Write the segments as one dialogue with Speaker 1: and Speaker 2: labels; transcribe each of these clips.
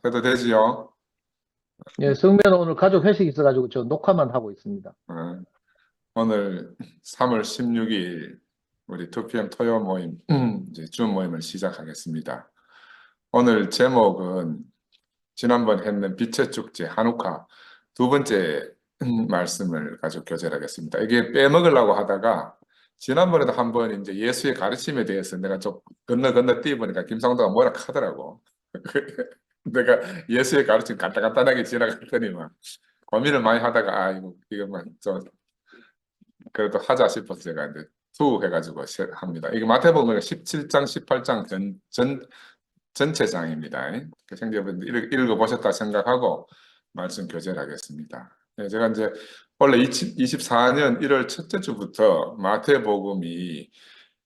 Speaker 1: 해도 되지요?
Speaker 2: 예, 성면 오늘 가족 회식 있어가지고 저 녹화만 하고 있습니다.
Speaker 1: 어, 오늘 3월 16일 우리 2PM 토요 모임, 이제 줌 모임을 시작하겠습니다. 오늘 제목은 지난번 했는 빛의 축제 한우카 두 번째 말씀을 가지고 교제하겠습니다. 이게 빼먹으려고 하다가 지난번에도 한번 이제 예수의 가르침에 대해서 내가 좀 건너 뛰어보니까 김상도가 뭐라 하더라고. 내가 예수의 가르침 간단하게 지나갔더니만 고민을 많이 하다가 이거만 좀 그래도 하자 싶어서 제가 이제 투 해가지고 합니다. 이게 마태복음 17장, 18장 전체장입니다. 그 생제분들 읽어보셨다 생각하고 말씀 교제를 하겠습니다. 네, 제가 이제 원래 24년 1월 첫째 주부터 마태복음이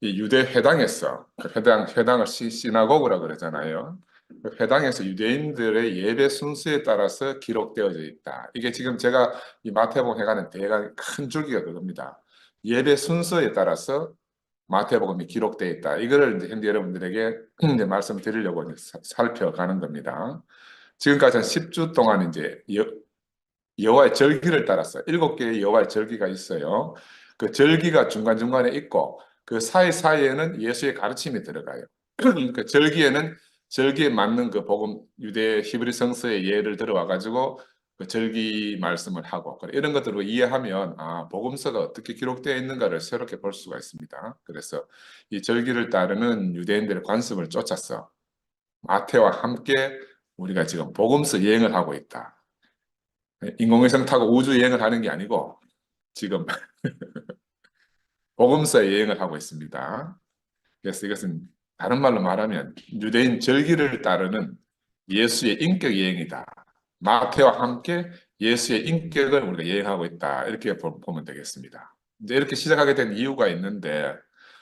Speaker 1: 이 유대 회당에서 그 회당을 시나고그라 그러잖아요. 그 회당에서 유대인들의 예배 순서에 따라서 기록되어져 있다. 이게 지금 제가 이 마태복음 해가는 대강 큰 줄기가 그겁니다. 예배 순서에 따라서 마태복음이 기록되어 있다. 이거를 이제 현대 여러분들에게 이제 말씀드리려고 이제 살펴가는 겁니다. 지금까지 한 10주 동안 이제 여호와의 절기를 따라서 7개의 여호와의 절기가 있어요. 그 절기가 중간중간에 있고 그 사이사이에는 예수의 가르침이 들어가요. 그 절기에 맞는 그 복음 유대 히브리 성서의 예를 들어와 가지고 그 절기 말씀을 하고 이런 것들을 이해하면 복음서가 어떻게 기록되어 있는가를 새롭게 볼 수가 있습니다. 그래서 이 절기를 따르는 유대인들의 관습을 쫓아서 마태와 함께 우리가 지금 복음서 여행을 하고 있다. 인공위성 타고 우주 여행을 하는 게 아니고 지금 복음서 여행을 하고 있습니다. 그래서 이것은 다른 말로 말하면 유대인 절기를 따르는 예수의 인격 여행이다. 마태와 함께 예수의 인격을 우리가 여행하고 있다. 이렇게 보면 되겠습니다. 이제 이렇게 시작하게 된 이유가 있는데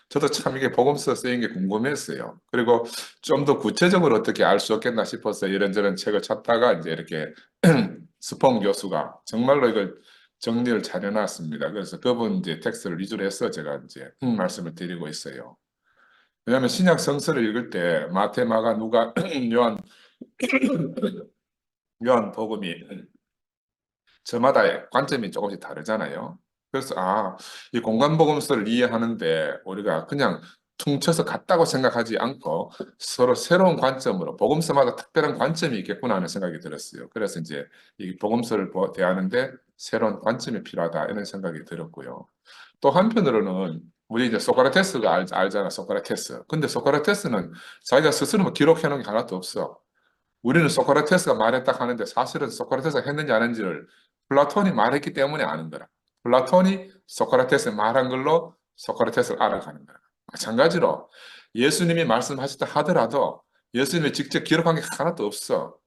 Speaker 1: 저도 참 이게 복음서 쓰인 게 궁금했어요. 그리고 좀 더 구체적으로 어떻게 알 수 없겠나 싶어서 이런저런 책을 찾다가 이제 이렇게 스폰 교수가 정말로 이걸 정리를 잘 해놨습니다. 그래서 그분 이제 텍스트를 위주로 해서 제가 이제 말씀을 드리고 있어요. 왜냐하면 신약 성서를 읽을 때 마태, 마가, 누가, 요한, 요한 복음이 저마다의 관점이 조금씩 다르잖아요. 그래서 이 공간 복음서를 이해하는데 우리가 그냥 퉁쳐서 같다고 생각하지 않고 서로 새로운 관점으로 복음서마다 특별한 관점이 있겠구나 하는 생각이 들었어요. 그래서 이제 이 복음서를 대하는데 새로운 관점이 필요하다 이런 생각이 들었고요. 또 한편으로는 우리 이제 소크라테스가 알잖아, 소크라테스. 근데 소크라테스는 자기가 스스로 뭐 기록해 놓은 게 하나도 없어. 우리는 소크라테스가 말했다 하는데 사실은 소크라테스가 했는지 안 했는지를 플라톤이 말했기 때문에 아는 거라. 플라톤이 소크라테스 말한 걸로 소크라테스를 알아가는 거라. 마찬가지로 예수님이 말씀하셨다 하더라도 예수님이 직접 기록한 게 하나도 없어.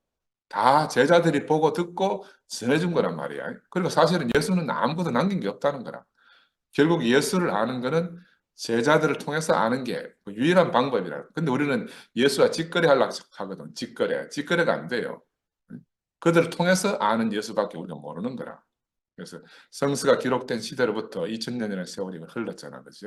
Speaker 1: 다 제자들이 보고 듣고 전해준 거란 말이야. 그리고 사실은 예수는 아무것도 남긴 게 없다는 거라. 결국 예수를 아는 거는 제자들을 통해서 아는 게 유일한 방법이라. 근데 우리는 예수와 직거래 하려고 하거든. 직거래가 안 돼요. 그들을 통해서 아는 예수밖에 우리가 모르는 거라. 그래서 성서가 기록된 시대로부터 2000년이라는 세월이 흘렀잖아. 그지?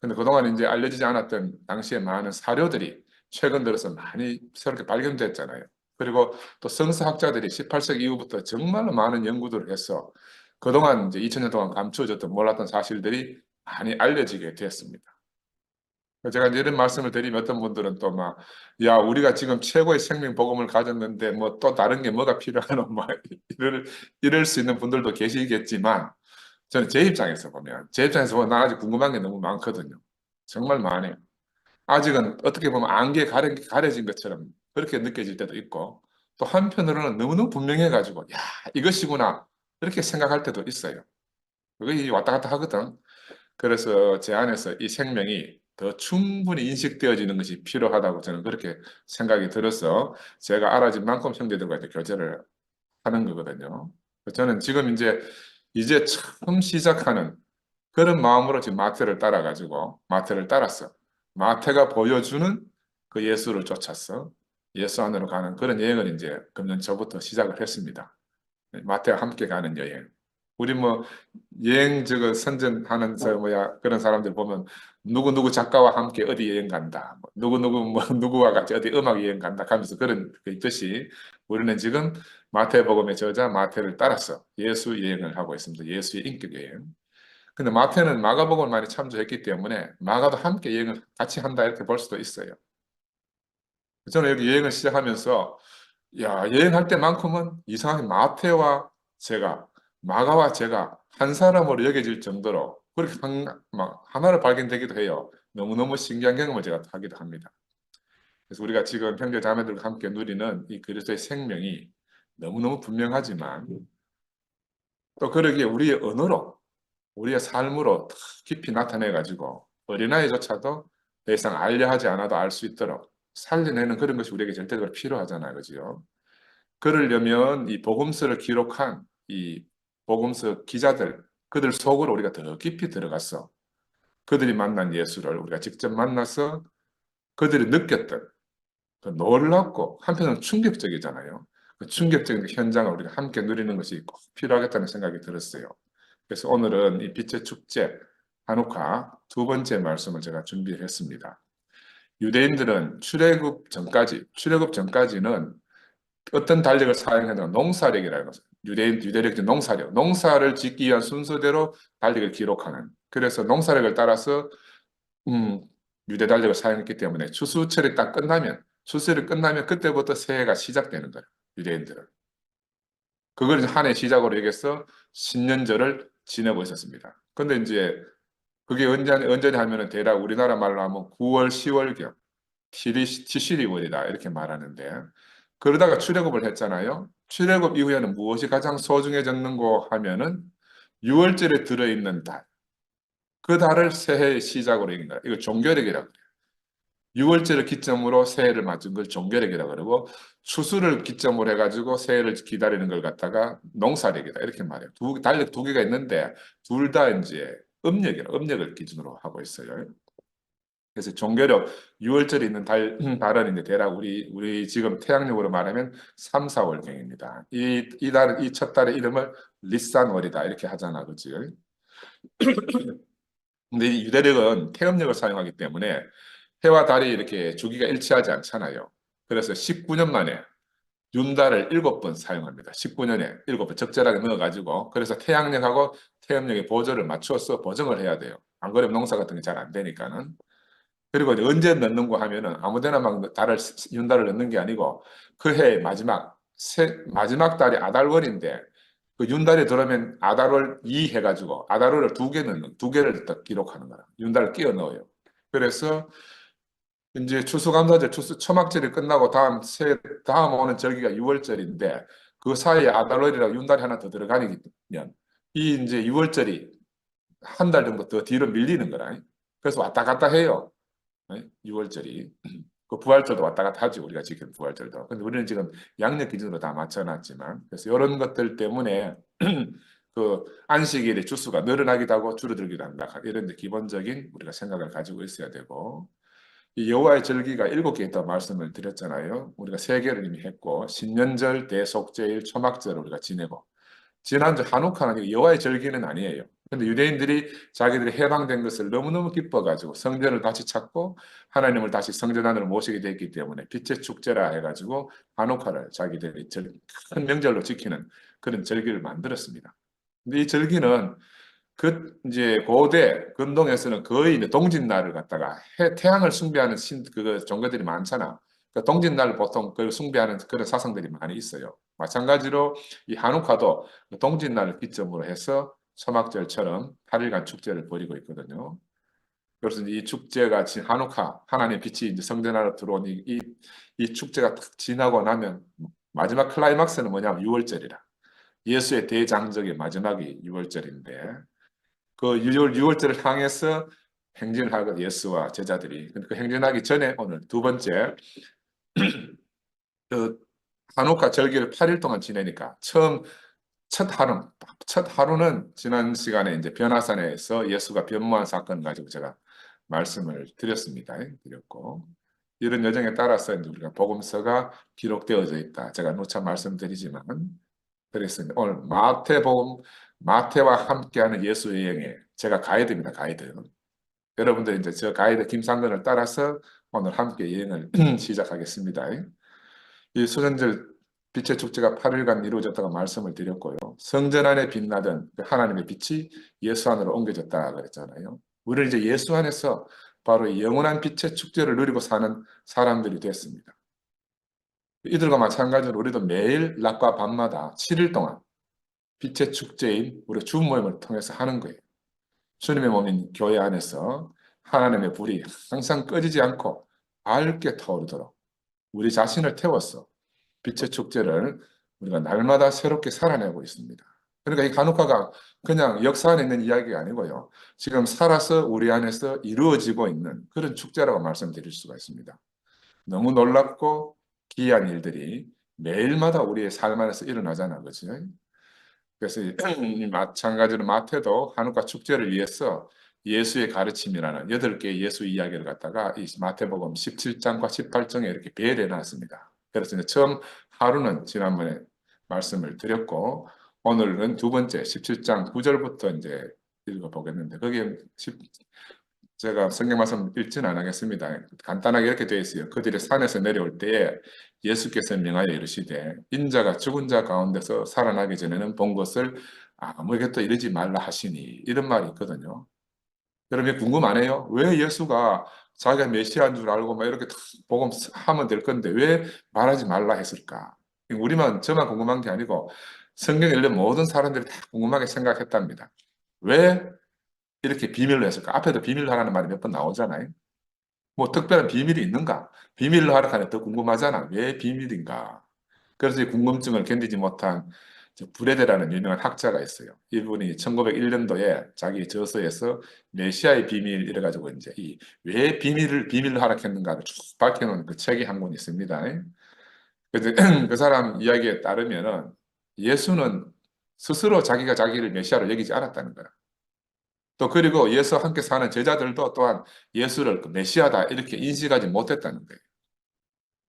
Speaker 1: 근데 그동안 이제 알려지지 않았던 당시의 많은 사료들이 최근 들어서 많이 새롭게 발견됐잖아요. 그리고 또 성서학자들이 18세기 이후부터 정말로 많은 연구들을 해서 그동안 이제 2000년 동안 감추어졌던 몰랐던 사실들이 많이 알려지게 됐습니다. 제가 이제 이런 말씀을 드리면 어떤 분들은 또 막, 야, 우리가 지금 최고의 생명 복음을 가졌는데 뭐 또 다른 게 뭐가 필요하노? 막 이럴 수 있는 분들도 계시겠지만 저는 제 입장에서 보면 나 아직 궁금한 게 너무 많거든요. 정말 많아요. 아직은 어떻게 보면 안개에 가려진 것처럼 그렇게 느껴질 때도 있고 또 한편으로는 너무너무 분명해가지고 야, 이것이구나 이렇게 생각할 때도 있어요. 그게 왔다 갔다 하거든. 그래서 제 안에서 이 생명이 더 충분히 인식되어지는 것이 필요하다고 저는 그렇게 생각이 들어서 제가 알아진 만큼 형제들과 이제 교제를 하는 거거든요. 저는 지금 이제 처음 시작하는 그런 마음으로 지금 마태를 따랐어. 마태가 보여주는 그 예수를 쫓았어. 예수 안으로 가는 그런 여행을 이제 금년 초부터 시작을 했습니다. 마태와 함께 가는 여행. 우리 뭐 여행 저거 선전하는 저 뭐야 그런 사람들 보면 누구 작가와 함께 어디 여행 간다. 뭐 누구 뭐 누구와 같이 어디 음악 여행 간다 하면서 그런 그 있듯이 우리는 지금 마태복음의 저자 마태를 따라서 예수 여행을 하고 있습니다. 예수의 인격 여행. 근데 마태는 마가복음을 많이 참조했기 때문에 마가도 함께 여행을 같이 한다 이렇게 볼 수도 있어요. 저는 여기 여행을 시작하면서 야, 여행할 때만큼은 이상하게 마태와 제가, 마가와 제가 한 사람으로 여겨질 정도로 그렇게 막 하나로 발견되기도 해요. 너무너무 신기한 경험을 제가 하기도 합니다. 그래서 우리가 지금 형제 자매들과 함께 누리는 이 그리스도의 생명이 너무너무 분명하지만 또 그러기에 우리의 언어로, 우리의 삶으로 더 깊이 나타내가지고 어린아이조차도 더 이상 알려 하지 않아도 알 수 있도록 살려내는 그런 것이 우리에게 절대적으로 필요하잖아요. 그죠? 그러려면 이 복음서를 기록한 이 복음서 기자들, 그들 속으로 우리가 더 깊이 들어가서 그들이 만난 예수를 우리가 직접 만나서 그들이 느꼈던 그 놀랍고 한편으로는 충격적이잖아요. 그 충격적인 현장을 우리가 함께 누리는 것이 꼭 필요하겠다는 생각이 들었어요. 그래서 오늘은 이 빛의 축제 한우카 두 번째 말씀을 제가 준비를 했습니다. 유대인들은 출애굽 전까지는 어떤 달력을 사용해도 농사력이라는 것을 유대력 농사력, 농사를 짓기 위한 순서대로 달력을 기록하는 그래서 농사력을 따라서 음, 유대 달력을 사용했기 때문에 추수철이 딱 끝나면 추수철이 끝나면 그때부터 새해가 시작되는 거예요. 유대인들은 그걸 이제 한 해 시작으로 여기서 신년절을 지내고 있었습니다. 근데 이제 그게 언제냐 하면은 대략 우리나라 말로 하면 9월, 10월경 티시리월이다 이렇게 말하는데 그러다가 출애굽을 했잖아요. 출애굽 이후에는 무엇이 가장 소중해졌는고 하면은 6월절에 들어있는 달. 그 달을 새해의 시작으로 여긴다. 이거 종교력이라고 그래요. 6월절을 기점으로 새해를 맞춘 걸 종교력이라고 그러고 추수를 기점으로 해가지고 새해를 기다리는 걸 갖다가 농사력이다 이렇게 말해요. 달력 두 개가 있는데 둘 다 이제 음력을 기준으로 하고 있어요. 그래서 종교력 6월절에 있는 달은 이제 대략 우리 지금 태양력으로 말하면 3, 4월경입니다. 이 달은 이 첫 달의 이름을 리산월이다 이렇게 하잖아, 그렇지? 근데 이 유대력은 태음력을 사용하기 때문에 해와 달이 이렇게 주기가 일치하지 않잖아요. 그래서 19년 만에 윤달을 7번 사용합니다. 19년에 7번 적절하게 넣어가지고 그래서 태양력하고 태음력의 보조를 맞추어서 보정을 해야 돼요. 안 그러면 농사 같은 게 잘 안 되니까는. 그리고 이제 언제 넣는 거 하면은 아무데나 막 윤달을 넣는 게 아니고 그 해 마지막 달이 아달월인데 그 윤달이 들어오면 아달월 2 해가지고 아달월을 두 개를 딱 기록하는 거야. 윤달을 끼워 넣어요. 그래서 이제 추수감사절, 초막절이 끝나고 다음 오는 절기가 6월절인데 그 사이에 아달월이라고 윤달이 하나 더 들어가면 이 이제 6월절이 한 달 정도 더 뒤로 밀리는 거라. 그래서 왔다 갔다 해요. 6월절이. 그 부활절도 왔다 갔다 하죠. 우리가 지금 부활절도. 근데 우리는 지금 양력 기준으로 다 맞춰놨지만 그래서 이런 것들 때문에 그 안식일의 주수가 늘어나기도 하고 줄어들기도 한다. 이런 기본적인 우리가 생각을 가지고 있어야 되고 이 여호와의 절기가 7개 있다고 말씀을 드렸잖아요. 우리가 3개를 이미 했고 신년절, 대속제일, 초막절을 우리가 지내고 지난주 한우카는 여호와의 절기는 아니에요. 근데 유대인들이 자기들이 해방된 것을 너무너무 기뻐가지고 성전을 다시 찾고 하나님을 다시 성전 안으로 모시게 됐기 때문에 빛의 축제라 해가지고 한우카를 자기들이 큰 명절로 지키는 그런 절기를 만들었습니다. 근데 이 절기는 이제 고대 근동에서는 거의 이제 동짓날을 갖다가 태양을 숭배하는 그거 종교들이 많잖아. 그 동짓날 보통 그 숭배하는 그런 사상들이 많이 있어요. 마찬가지로 이 한우카도 그 동짓날을 기점으로 해서 초막절처럼 8일간 축제를 벌이고 있거든요. 그래서 이 축제가 한우카 하나님의 빛이 이제 성전 안으로 들어온 이 축제가 딱 지나고 나면 마지막 클라이막스는 뭐냐면 6월절이라. 예수의 대장적인 마지막이 6월절인데 그 6월절을 향해서 행진을 하고 예수와 제자들이 그 행진하기 전에 오늘 두 번째 그 한옥과 절기를 8일 동안 지내니까 첫 하루 첫 하루는 지난 시간에 이제 변화산에서 예수가 변모한 사건을 가지고 제가 말씀을 드렸고 이런 여정에 따라서 이제 우리가 복음서가 기록되어져 있다. 제가 누차 말씀드리지만 그랬습니다. 오늘 마태복음, 마태와 함께하는 예수 여행에 제가 가이드입니다. 가이드. 여러분들 이제 저 가이드 김상근을 따라서 오늘 함께 여행을 시작하겠습니다. 이 수련절 빛의 축제가 8일간 이루어졌다고 말씀을 드렸고요. 성전 안에 빛나던 그 하나님의 빛이 예수 안으로 옮겨졌다 그랬잖아요. 우리는 이제 예수 안에서 바로 이 영원한 빛의 축제를 누리고 사는 사람들이 됐습니다. 이들과 마찬가지로 우리도 매일 낮과 밤마다 7일 동안 빛의 축제인 우리 주 모임을 통해서 하는 거예요. 주님의 몸인 교회 안에서 하나님의 불이 항상 꺼지지 않고 밝게 타오르도록 우리 자신을 태워서 빛의 축제를 우리가 날마다 새롭게 살아내고 있습니다. 그러니까 이 간혹화가 그냥 역사 안에 있는 이야기가 아니고요. 지금 살아서 우리 안에서 이루어지고 있는 그런 축제라고 말씀드릴 수가 있습니다. 너무 놀랍고 기이한 일들이 매일마다 우리의 삶 안에서 일어나잖아, 그렇지? 그래서 마찬가지로 마태도 한우카 축제를 위해서 예수의 가르침이라는 8개의 예수 이야기를 갖다가 이 마태복음 17장과 18장에 이렇게 배열해 놨습니다. 그래서 이제 처음 하루는 지난번에 말씀을 드렸고 오늘은 두 번째 17장 9절부터 이제 읽어보겠는데 거기에 제가 성경 말씀 읽지는 안 하겠습니다. 간단하게 이렇게 되어 있어요. 그들이 산에서 내려올 때에 예수께서 명하여 이르시되 인자가 죽은 자 가운데서 살아나기 전에는 본 것을 아무에게 또 이르지 말라 하시니 이런 말이 있거든요. 여러분 궁금하네요. 왜 예수가 자기가 메시아인 줄 알고 막 이렇게 복음하면 될 건데 왜 말하지 말라 했을까? 우리만 저만 궁금한 게 아니고 성경 읽는 모든 사람들이 다 궁금하게 생각했답니다. 왜 이렇게 비밀로 했을까? 앞에도 비밀로 하라는 말이 몇 번 나오잖아요. 뭐 특별한 비밀이 있는가? 비밀로 하라 하니 더 궁금하잖아. 왜 비밀인가? 그래서 이 궁금증을 견디지 못한 브레데라는 유명한 학자가 있어요. 이분이 1901년도에 자기 저서에서 메시아의 비밀 이래가지고 이제 이 왜 비밀로 하락했는가를 쭉 밝혀놓은 그 책이 한 권 있습니다. 그래서 그 사람 이야기에 따르면은 예수는 스스로 자기가 자기를 메시아로 여기지 않았다는 거야. 또 그리고 예수와 함께 사는 제자들도 또한 예수를 그 메시아다 이렇게 인식하지 못했다는 거예요.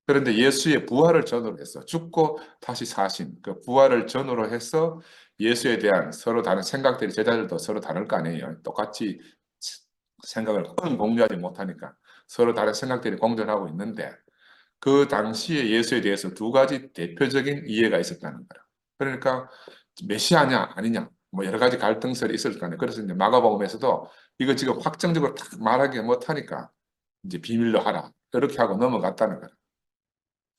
Speaker 1: 그런데 예수의 부활을 전후로 해서 죽고 다시 사신 그 부활을 전후로 해서 예수에 대한 서로 다른 생각들이 제자들도 서로 다를 거 아니에요. 똑같이 생각을 공유하지 못하니까 서로 다른 생각들이 공존하고 있는데 그 당시에 예수에 대해서 두 가지 대표적인 이해가 있었다는 거예요. 그러니까 메시아냐 아니냐 뭐 여러 가지 갈등설이 있을 거 아니에요. 그래서 이제 마가복음에서도 이거 지금 확정적으로 딱 말하기 못하니까 이제 비밀로 하라 이렇게 하고 넘어갔다는 거예요.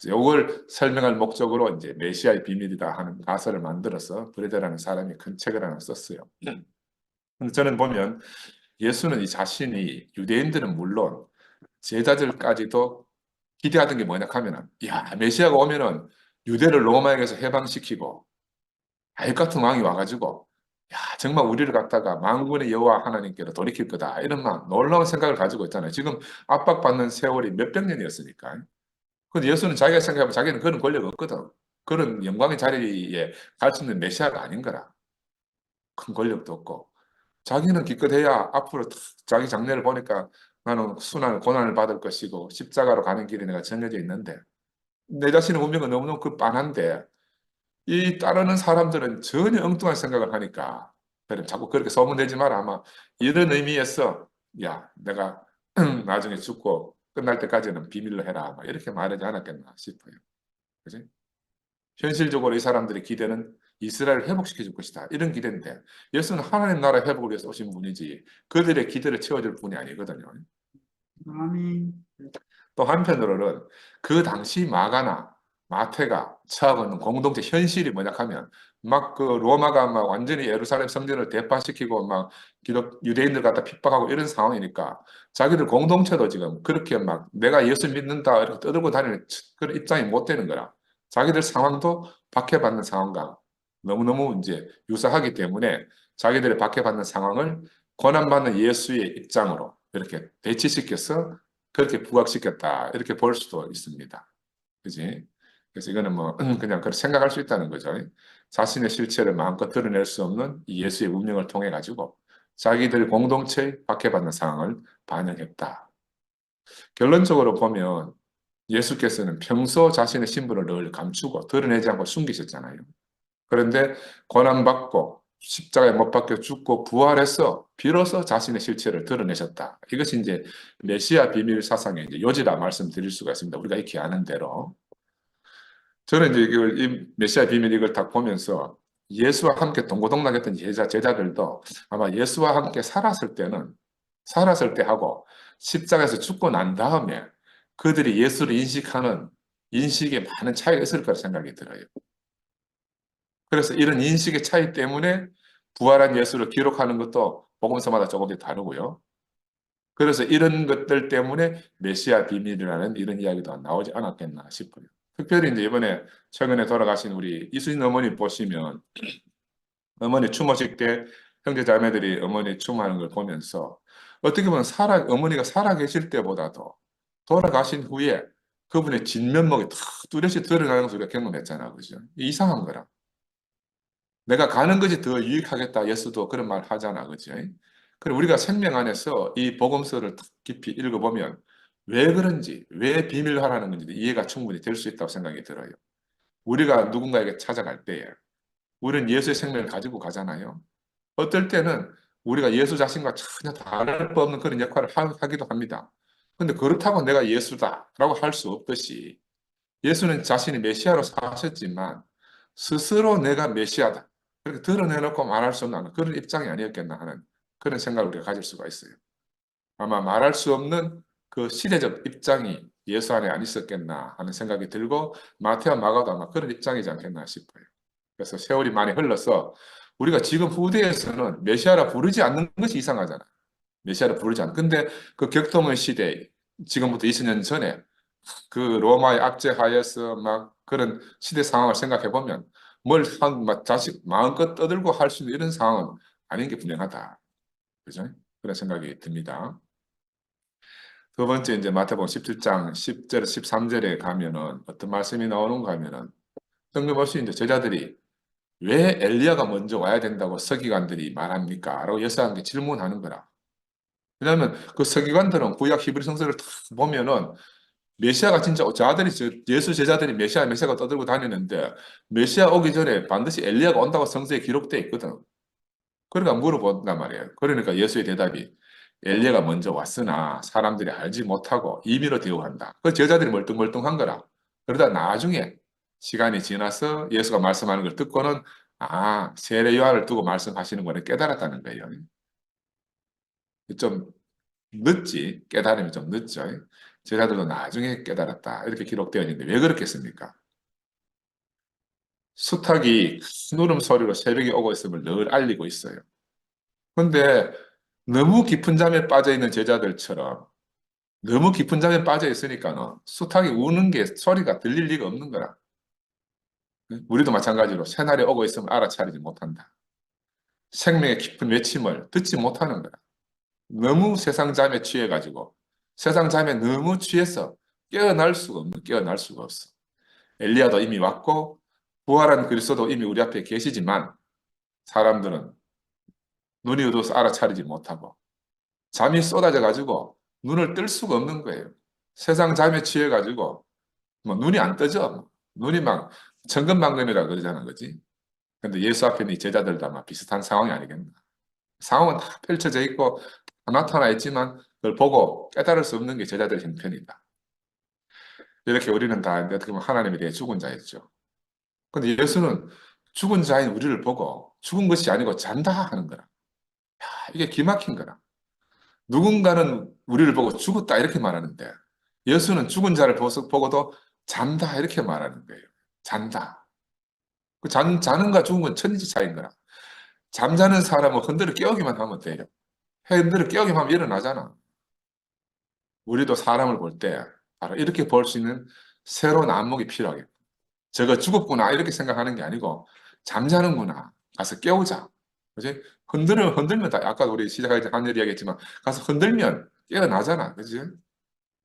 Speaker 1: 이걸 설명할 목적으로 이제 메시아의 비밀이다 하는 가설을 만들어서 브레데라는 사람이 큰 책을 하나 썼어요. 근데 저는 보면 예수는 이 자신이 유대인들은 물론 제자들까지도 기대하던 게 뭐냐 하면은 야 메시아가 오면은 유대를 로마에게서 해방시키고 아이 같은 왕이 와가지고 야 정말 우리를 갖다가 만군의 여호와 하나님께로 돌이킬 거다 이런 막 놀라운 생각을 가지고 있잖아요. 지금 압박받는 세월이 몇백 년이었으니까. 근데 예수는 자기가 생각하면 자기는 그런 권력 없거든. 그런 영광의 자리에 갈 수 있는 메시아가 아닌 거라. 큰 권력도 없고. 자기는 기껏해야 앞으로 자기 장래를 보니까 나는 순환, 고난을 받을 것이고 십자가로 가는 길이 내가 정해져 있는데 내 자신의 운명은 너무너무 그 빤한데 이 따르는 사람들은 전혀 엉뚱한 생각을 하니까 그래 자꾸 그렇게 소문내지 마라 아마 이런 의미에서 야 내가 나중에 죽고 끝날 때까지는 비밀로 해라 막 이렇게 말하지 않았겠나 싶어요. 그지? 현실적으로 이 사람들의 기대는 이스라엘을 회복시켜 줄 것이다. 이런 기대인데 예수는 하나님 나라 회복을 위해서 오신 분이지 그들의 기대를 채워줄 분이 아니거든요.
Speaker 3: 아멘.
Speaker 1: 또 한편으로는 그 당시 마가나 마태가 처하고 있는 공동체 현실이 뭐냐 하면 막 그 로마가 막 완전히 예루살렘 성전을 대파시키고 막 유대인들 갖다 핍박하고 이런 상황이니까 자기들 공동체도 지금 그렇게 막 내가 예수 믿는다 이렇게 떠들고 다니는 그런 입장이 못 되는 거라. 자기들 상황도 박해받는 상황과 너무너무 이제 유사하기 때문에 자기들의 박해받는 상황을 고난받는 예수의 입장으로 이렇게 대치시켜서 그렇게 부각시켰다 이렇게 볼 수도 있습니다. 그지? 그래서 이거는 뭐 그냥 그렇게 생각할 수 있다는 거죠. 자신의 실체를 마음껏 드러낼 수 없는 이 예수의 운명을 통해 가지고 자기들 공동체에 박해받는 상황을 반영했다. 결론적으로 보면 예수께서는 평소 자신의 신분을 늘 감추고 드러내지 않고 숨기셨잖아요. 그런데 고난받고 십자가에 못 박혀 죽고 부활해서 비로소 자신의 실체를 드러내셨다. 이것이 이제 메시아 비밀 사상의 이제 요지라 말씀드릴 수가 있습니다. 우리가 익히 아는 대로. 저는 이제 이걸 이 메시아 비밀 이걸 딱 보면서 예수와 함께 동고동락했던 제자들도 아마 예수와 함께 살았을 때 하고 십자가에서 죽고 난 다음에 그들이 예수를 인식하는 인식에 많은 차이가 있을 거라 생각이 들어요. 그래서 이런 인식의 차이 때문에 부활한 예수를 기록하는 것도 복음서마다 조금씩 다르고요. 그래서 이런 것들 때문에 메시아 비밀이라는 이런 이야기도 나오지 않았겠나 싶어요. 특별히 이제 이번에 최근에 돌아가신 우리 이수진 어머니 보시면 어머니 추모식 때 형제 자매들이 어머니 추모하는 걸 보면서 어떻게 보면 어머니가 살아 계실 때보다도 돌아가신 후에 그분의 진면목이 탁 뚜렷이 드러나는 것을 우리가 경험했잖아. 그죠? 이상한 거라. 내가 가는 것이 더 유익하겠다. 예수도 그런 말 하잖아. 그죠? 그리고 우리가 생명 안에서 이 복음서를 탁 깊이 읽어보면 왜 그런지, 왜 비밀화라는 건지 이해가 충분히 될 수 있다고 생각이 들어요. 우리가 누군가에게 찾아갈 때에 우리는 예수의 생명을 가지고 가잖아요. 어떨 때는 우리가 예수 자신과 전혀 다를 바 없는 그런 역할을 하기도 합니다. 근데 그렇다고 내가 예수다라고 할 수 없듯이 예수는 자신이 메시아로 사셨지만 스스로 내가 메시아다. 그렇게 드러내놓고 말할 수 없는 그런 입장이 아니었겠나 하는 그런 생각을 우리가 가질 수가 있어요. 아마 말할 수 없는 그 시대적 입장이 예수 안에 안 있었겠나 하는 생각이 들고 마태와 마가도 아마 그런 입장이지 않겠나 싶어요. 그래서 세월이 많이 흘러서 우리가 지금 후대에서는 메시아라 부르지 않는 것이 이상하잖아. 메시아를 부르지 않는. 근데 그 격동의 시대, 지금부터 2000년 전에 그 로마의 압제하에서 막 그런 시대 상황을 생각해 보면 막 자식 마음껏 떠들고 할 수 있는 이런 상황은 아닌 게 분명하다. 그죠? 그런 생각이 듭니다. 두 번째 이제 마태복음 17장 10절 13절에 가면은 어떤 말씀이 나오는가 하면은 뜬금없이 이제 제자들이 왜 엘리야가 먼저 와야 된다고 서기관들이 말합니까? 라고 예수님께 질문하는 거라. 왜냐하면 그 서기관들은 구약 히브리 성서를 다 보면은 메시아가 진짜 예수 제자들이 메시아가 떠들고 다니는데 메시아 오기 전에 반드시 엘리야가 온다고 성서에 기록되어 있거든. 그러니까 물어본단 말이에요. 그러니까 예수의 대답이 엘리야가 먼저 왔으나 사람들이 알지 못하고 임의로 대우한다. 그 제자들이 멀뚱멀뚱한 거라. 그러다 나중에 시간이 지나서 예수가 말씀하는 걸 듣고는 세례 요한을 두고 말씀하시는 거를 깨달았다는 거예요. 좀 늦지. 깨달음이 좀 늦죠. 제자들도 나중에 깨달았다. 이렇게 기록되어 있는데 왜 그렇겠습니까? 수탉이 큰 울음소리로 새벽에 오고 있음을 늘 알리고 있어요. 근데 너무 깊은 잠에 빠져 있는 제자들처럼 너무 깊은 잠에 빠져 있으니까는 수탉이 우는 게 소리가 들릴 리가 없는 거라. 우리도 마찬가지로 새날이 오고 있으면 알아차리지 못한다. 생명의 깊은 외침을 듣지 못하는 거라. 너무 세상 잠에 취해가지고 세상 잠에 너무 취해서 깨어날 수가 없어. 엘리야도 이미 왔고 부활한 그리스도도 이미 우리 앞에 계시지만 사람들은 눈이 어두워서 알아차리지 못하고 잠이 쏟아져가지고 눈을 뜰 수가 없는 거예요. 세상 잠에 취해가지고 뭐 눈이 안 뜨죠. 눈이 막 천근만근이라 그러자는 거지. 근데 예수 앞에 있는 이 제자들도 아마 비슷한 상황이 아니겠나. 상황은 다 펼쳐져 있고 다 나타나 있지만 그걸 보고 깨달을 수 없는 게 제자들의 형편이다. 이렇게 우리는 다 어떻게 보면 하나님에 대해 죽은 자였죠. 근데 예수는 죽은 자인 우리를 보고 죽은 것이 아니고 잔다 하는 거라. 이게 기막힌 거라. 누군가는 우리를 보고 죽었다 이렇게 말하는데 예수는 죽은 자를 보고도 잔다 이렇게 말하는 거예요. 잔다. 자는가 죽은 건 천지 차이인 거라. 잠자는 사람은 흔들어 깨우기만 하면 돼요. 흔들어 깨우기만 하면 일어나잖아. 우리도 사람을 볼 때 바로 이렇게 볼 수 있는 새로운 안목이 필요하겠다. 저거 죽었구나 이렇게 생각하는 게 아니고 잠자는구나. 가서 깨우자. 그지? 흔들면 다 아까 우리 시작할 때 한일 이야기했지만 가서 흔들면 깨어나잖아. 그지?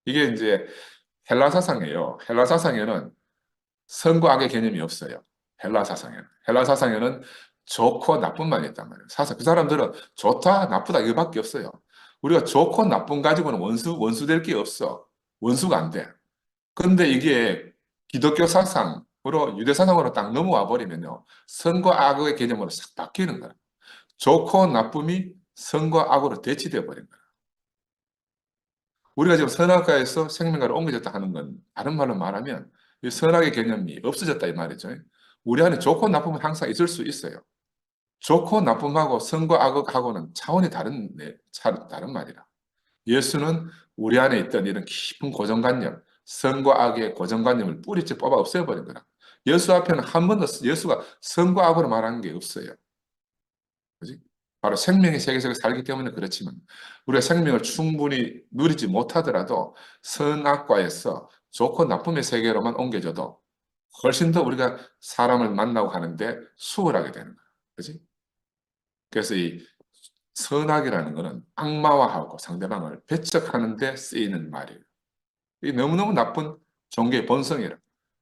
Speaker 1: 이게 이제 헬라 사상이에요. 헬라 사상에는 선과 악의 개념이 없어요. 헬라 사상에는. 헬라 사상에는 좋고 나쁜만 있단 말이에요. 그 사람들은 좋다, 나쁘다 이거밖에 없어요. 우리가 좋고 나쁜 가지고는 원수 될 게 없어. 원수가 안 돼. 근데 이게 기독교 사상 유대사상으로 딱 넘어와 버리면요. 선과 악의 개념으로 싹 바뀌는 거예요. 좋고 나쁨이 선과 악으로 대치되어 버린 거예요. 우리가 지금 선악과에서 생명과로 옮겨졌다 하는 건 다른 말로 말하면 이 선악의 개념이 없어졌다 이 말이죠. 우리 안에 좋고 나쁨은 항상 있을 수 있어요. 좋고 나쁨하고 선과 악하고는 차원이 다른 말이라. 예수는 우리 안에 있던 이런 깊은 고정관념, 선과 악의 고정관념을 뿌리째 뽑아 없애버린 거라. 예수 앞에는 한 번도 예수가 선과 악으로 말하는 게 없어요. 그지? 바로 생명의 세계에서 살기 때문에 그렇지만 우리가 생명을 충분히 누리지 못하더라도 선악과에서 좋고 나쁨의 세계로만 옮겨져도 훨씬 더 우리가 사람을 만나고 하는데 수월하게 되는 거야. 그지? 그래서 이 선악이라는 것은 악마화하고 상대방을 배척하는 데 쓰이는 말이에요. 이 너무너무 나쁜 종교의 본성이라.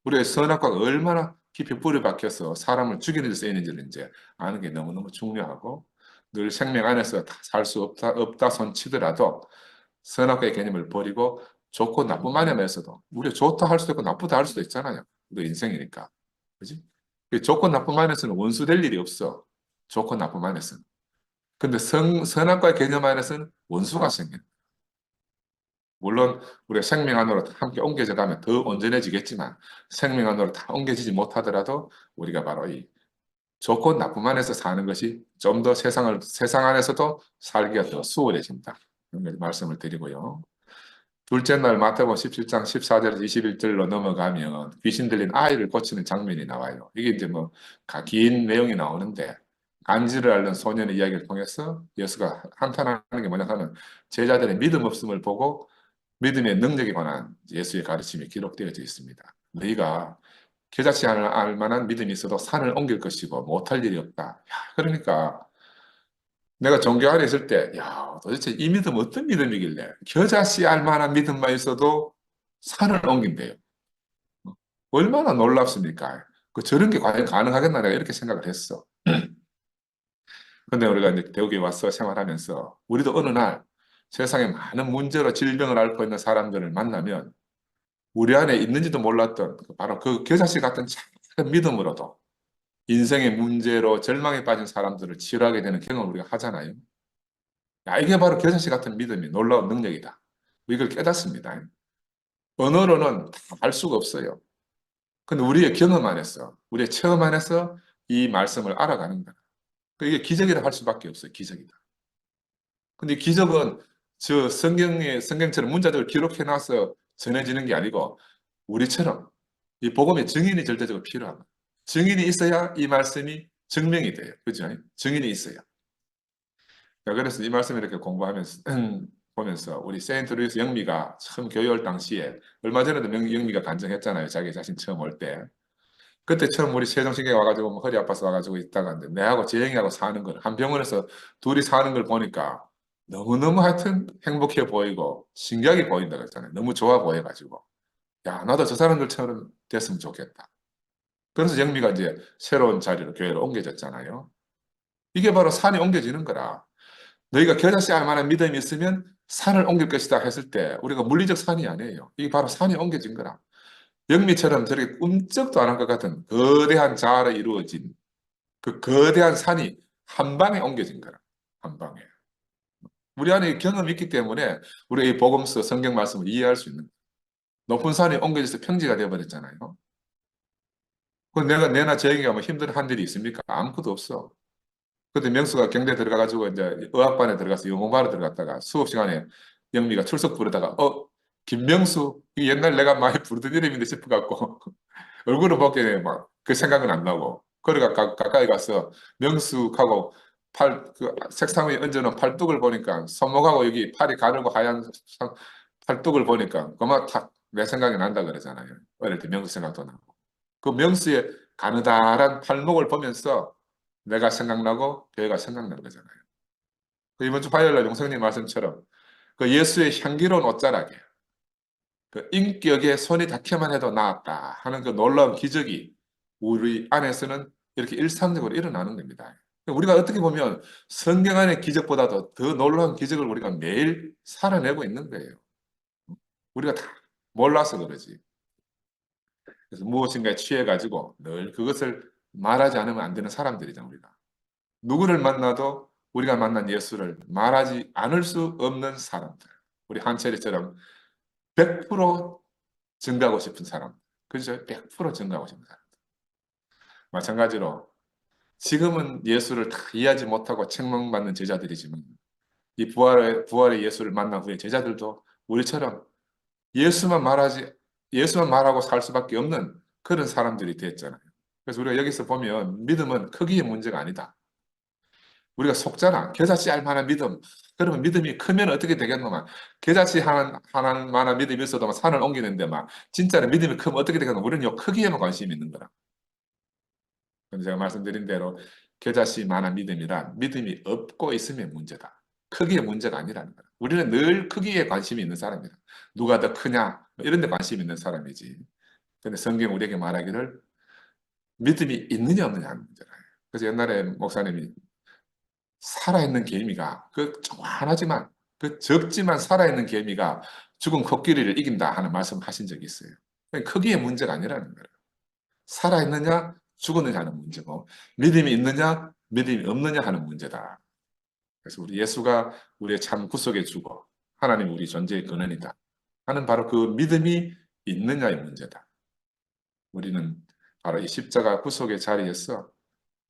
Speaker 1: 우리의 선악과가 얼마나 깊이 뿌리 박혀서 사람을 죽이는 데 쓰이는지를 이제 아는 게 너무너무 중요하고 늘 생명 안에서 살 수 없다 손치더라도 선악과의 개념을 버리고 좋고 나쁜 마음에서도 우리가 좋다 할 수도 있고 나쁘다 할 수도 있잖아요. 우리 인생이니까. 그지? 좋고 나쁜 마음에서는 원수 될 일이 없어. 좋고 나쁜 마음에서는. 근데 선악과의 개념 안에서는 원수가 생겨요. 물론 우리가 생명 안으로 함께 옮겨져 가면 더 온전해지겠지만 생명 안으로 다 옮겨지지 못하더라도 우리가 바로 이 좋고 나쁨 안에서 사는 것이 좀 더 세상 안에서도 살기가 더 수월해진다. 이런 말씀을 드리고요. 둘째 날 마태복음 17장 14절에서 21절로 넘어가면 귀신 들린 아이를 고치는 장면이 나와요. 이게 이제 뭐 긴 내용이 나오는데 간지를 앓는 소년의 이야기를 통해서 예수가 한탄하는 게 뭐냐 하면 제자들의 믿음 없음을 보고 믿음의 능력에 관한 예수의 가르침이 기록되어져 있습니다. 너희가 겨자씨 하나 알 만한 믿음이 있어도 산을 옮길 것이고 못할 일이 없다. 야, 그러니까 내가 종교 안에 있을 때, 야, 도대체 이 믿음 어떤 믿음이길래 겨자씨 알 만한 믿음만 있어도 산을 옮긴대요. 얼마나 놀랍습니까? 저런 게 과연 가능하겠나 내가 이렇게 생각을 했어. 근데 우리가 이제 대구에 와서 생활하면서 우리도 어느 날 세상에 많은 문제로 질병을 앓고 있는 사람들을 만나면 우리 안에 있는지도 몰랐던 바로 그 겨자씨 같은 작은 믿음으로도 인생의 문제로 절망에 빠진 사람들을 치유하게 되는 경험을 우리가 하잖아요. 야, 이게 바로 겨자씨 같은 믿음이 놀라운 능력이다. 이걸 깨닫습니다. 언어로는 다 알 수가 없어요. 근데 우리의 경험 안에서, 우리의 체험 안에서 이 말씀을 알아가는 거야. 이게 기적이라 할 수밖에 없어요. 기적이다. 근데 기적은 성경처럼 문자적으로 기록해놔서 전해지는 게 아니고 우리처럼 이 복음의 증인이 절대적으로 필요합니다. 증인이 있어야 이 말씀이 증명이 돼요. 그죠? 증인이 있어야. 그래서 이 말씀을 이렇게 공부하면서 보면서 우리 세인트 루이스 영미가 처음 교회 올 당시에 얼마 전에도 영미가 간증했잖아요. 자기 자신 처음 올 때. 그때 처음 우리 세종시계에 와가지고 뭐 허리 아파서 와가지고 있다가 내하고 재영이하고 사는 걸 한 병원에서 둘이 사는 걸 보니까 너무너무 하여튼 행복해 보이고 신기하게 보인다 그랬잖아요. 너무 좋아 보여가지고 야 나도 저 사람들처럼 됐으면 좋겠다. 그래서 영미가 이제 새로운 자리로 교회로 옮겨졌잖아요. 이게 바로 산이 옮겨지는 거라. 너희가 겨자씨 알 만한 믿음이 있으면 산을 옮길 것이다 했을 때 우리가 물리적 산이 아니에요. 이게 바로 산이 옮겨진 거라. 영미처럼 저렇게 꿈쩍도 안 한 것 같은 거대한 자아로 이루어진 그 거대한 산이 한 방에 옮겨진 거라. 한 방에. 우리 안에 경험이 있기 때문에 우리가 이 복음서 성경 말씀을 이해할 수 있는 거예요. 높은 산이 옮겨져서 평지가 되어버렸잖아요. 그럼 내나 재영이가 뭐 힘든 일이 있습니까? 아무것도 없어. 그때 명수가 경대 들어가가지고 이제 의학반에 들어가서 영어반에 들어갔다가 수업 시간에 영미가 출석 부르다가 김명수 이 옛날 내가 많이 부르던 이름인데 싶어갖고 얼굴을 보게 막 그 생각은 안 나고 그러니까 가까이 가서 명수하고 책상 위에 얹어놓은 팔뚝을 보니까 손목하고 여기 팔이 가늘고 하얀 팔뚝을 보니까 그만 탁 내 생각이 난다 그러잖아요. 어릴 때 명수 생각도 나고 그 명수의 가느다란 팔목을 보면서 내가 생각나고 교회가 생각난 거잖아요. 이번 주 화요일 날 용성님 말씀처럼 그 예수의 향기로운 옷자락에 그 인격에 손이 닿기만 해도 나았다 하는 그 놀라운 기적이 우리 안에서는 이렇게 일상적으로 일어나는 겁니다. 우리가 어떻게 보면 성경 안의 기적보다도 더 놀라운 기적을 우리가 매일 살아내고 있는 거예요. 우리가 다 몰라서 그러지. 그래서 무엇인가에 취해가지고 늘 그것을 말하지 않으면 안 되는 사람들이잖아, 우리가. 누구를 만나도 우리가 만난 예수를 말하지 않을 수 없는 사람들. 우리 한철이처럼 100% 증가하고 싶은 사람. 그죠? 100% 증가하고 싶은 사람. 마찬가지로 지금은 예수를 다 이해하지 못하고 책망받는 제자들이지만 이 부활의 예수를 만난 후에 제자들도 우리처럼 예수만 말하지, 예수만 말하고 살 수밖에 없는 그런 사람들이 됐잖아요. 그래서 우리가 여기서 보면 믿음은 크기의 문제가 아니다. 우리가 속잖아. 겨자씨 알 만한 믿음. 그러면 믿음이 크면 어떻게 되겠노? 막 겨자씨 하나 만한 믿음이 있어도 막 산을 옮기는데 막 진짜로 믿음이 크면 어떻게 되겠노? 우리는 요 크기에만 관심이 있는 거라. 근데 제가 말씀드린 대로 겨자씨만한 믿음이란 믿음이 없고 있으면 문제다. 크기의 문제가 아니라는 거야. 우리는 늘 크기에 관심이 있는 사람이다. 누가 더 크냐? 뭐 이런 데 관심이 있는 사람이지. 근데 성경 우리에게 말하기를 믿음이 있느냐 없느냐 하는 문제라. 그래서 옛날에 목사님이 살아있는 개미가 그 조그만하지만 그 적지만 살아있는 개미가 죽은 코끼리를 이긴다 하는 말씀 하신 적이 있어요. 크기의 문제가 아니라는 거예요. 살아있느냐 죽었느냐 하는 문제고 믿음이 있느냐 믿음이 없느냐 하는 문제다. 그래서 우리 예수가 우리의 참 구속의 주고 하나님 우리 존재의 근원이다 하는 바로 그 믿음이 있느냐의 문제다. 우리는 바로 이 십자가 구속의 자리에서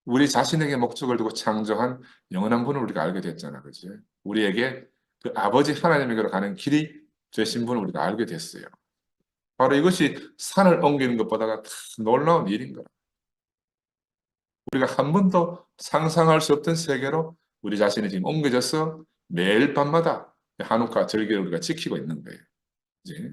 Speaker 1: 우리 자신에게 목적을 두고 창조한 영원한 분을 우리가 알게 됐잖아. 그지? 우리에게 그 아버지 하나님에게로 가는 길이 되신 분을 우리가 알게 됐어요. 바로 이것이 산을 옮기는 것보다가 더 놀라운 일인 거야. 우리가 한 번도 상상할 수 없던 세계로 우리 자신이 지금 옮겨져서 매일 밤마다 한우카 절기를 우리가 지키고 있는 거예요. 그지?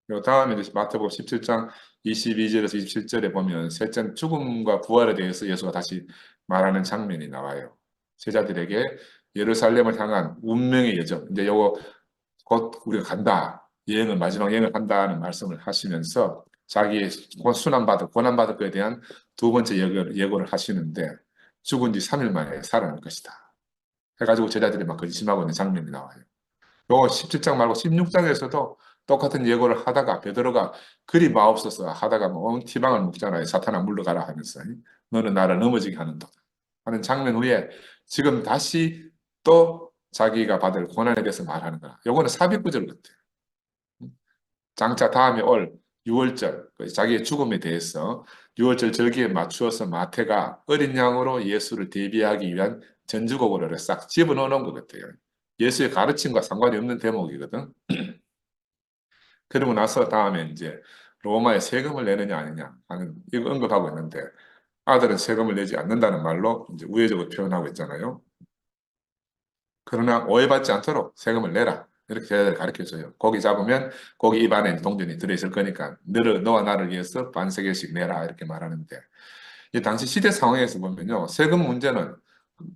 Speaker 1: 그리고 다음에 이제 마태복음 17장 22절에서 27절에 보면 셋째 죽음과 부활에 대해서 예수가 다시 말하는 장면이 나와요. 제자들에게 예루살렘을 향한 운명의 여정. 이제 요거 곧 우리가 간다. 마지막 여행을 한다는 말씀을 하시면서 자기의 순환받을, 고난받을 것에 대한 두 번째 예고를 하시는데 죽은 지 3일 만에 살아날 것이다. 해가지고 제자들이 막 근심하고 있는 장면이 나와요. 요 17장 말고 16장에서도 똑같은 예고를 하다가 베드로가 그리 마옵소서 하다가 뭐 티방을 묶잖아요. 사탄아 물러가라 하면서 너는 나를 넘어지게 하는도다 하는 장면 후에 지금 다시 또 자기가 받을 고난에 대해서 말하는 거야. 요거는 삽입구절 같아요. 장차 다음에 올 6월절 자기의 죽음에 대해서 6월절 절기에 맞추어서 마태가 어린 양으로 예수를 대비하기 위한 전주곡을 싹 집어넣어 놓은 것 같아요. 예수의 가르침과 상관이 없는 대목이거든. 그러고 나서 다음에 이제 로마에 세금을 내느냐 아니냐 하는 이거 언급하고 있는데 아들은 세금을 내지 않는다는 말로 이제 우회적으로 표현하고 있잖아요. 그러나 오해받지 않도록 세금을 내라. 이렇게 제자들 가르쳐줘요. 고기 잡으면 고기 입 안에 동전이 들어있을 거니까 너와 나를 위해서 반세겔씩 내라 이렇게 말하는데 이 당시 시대 상황에서 보면요. 세금 문제는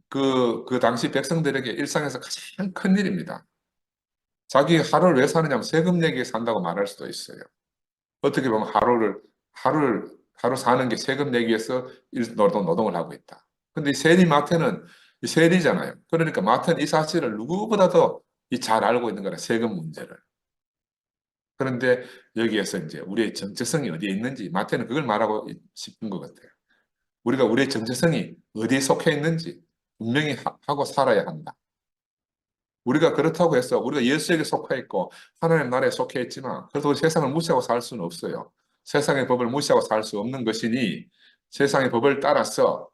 Speaker 1: 그 당시 백성들에게 일상에서 가장 큰 일입니다. 자기 하루를 왜 사느냐면 세금 내기에 산다고 말할 수도 있어요. 어떻게 보면 하루 사는 게 세금 내기 위해서 노동을 하고 있다. 근데 이 세리마트는 이 세리잖아요. 그러니까 마트는 이 사실을 누구보다도 잘 알고 있는 거라 세금 문제를. 그런데 여기에서 이제 우리의 정체성이 어디에 있는지 마트는 그걸 말하고 싶은 것 같아요. 우리가 우리의 정체성이 어디에 속해 있는지 분명히 하고 살아야 한다. 우리가 그렇다고 해서 우리가 예수에게 속해 있고 하나님 나라에 속해 있지만 그래도 세상을 무시하고 살 수는 없어요. 세상의 법을 무시하고 살 수 없는 것이니 세상의 법을 따라서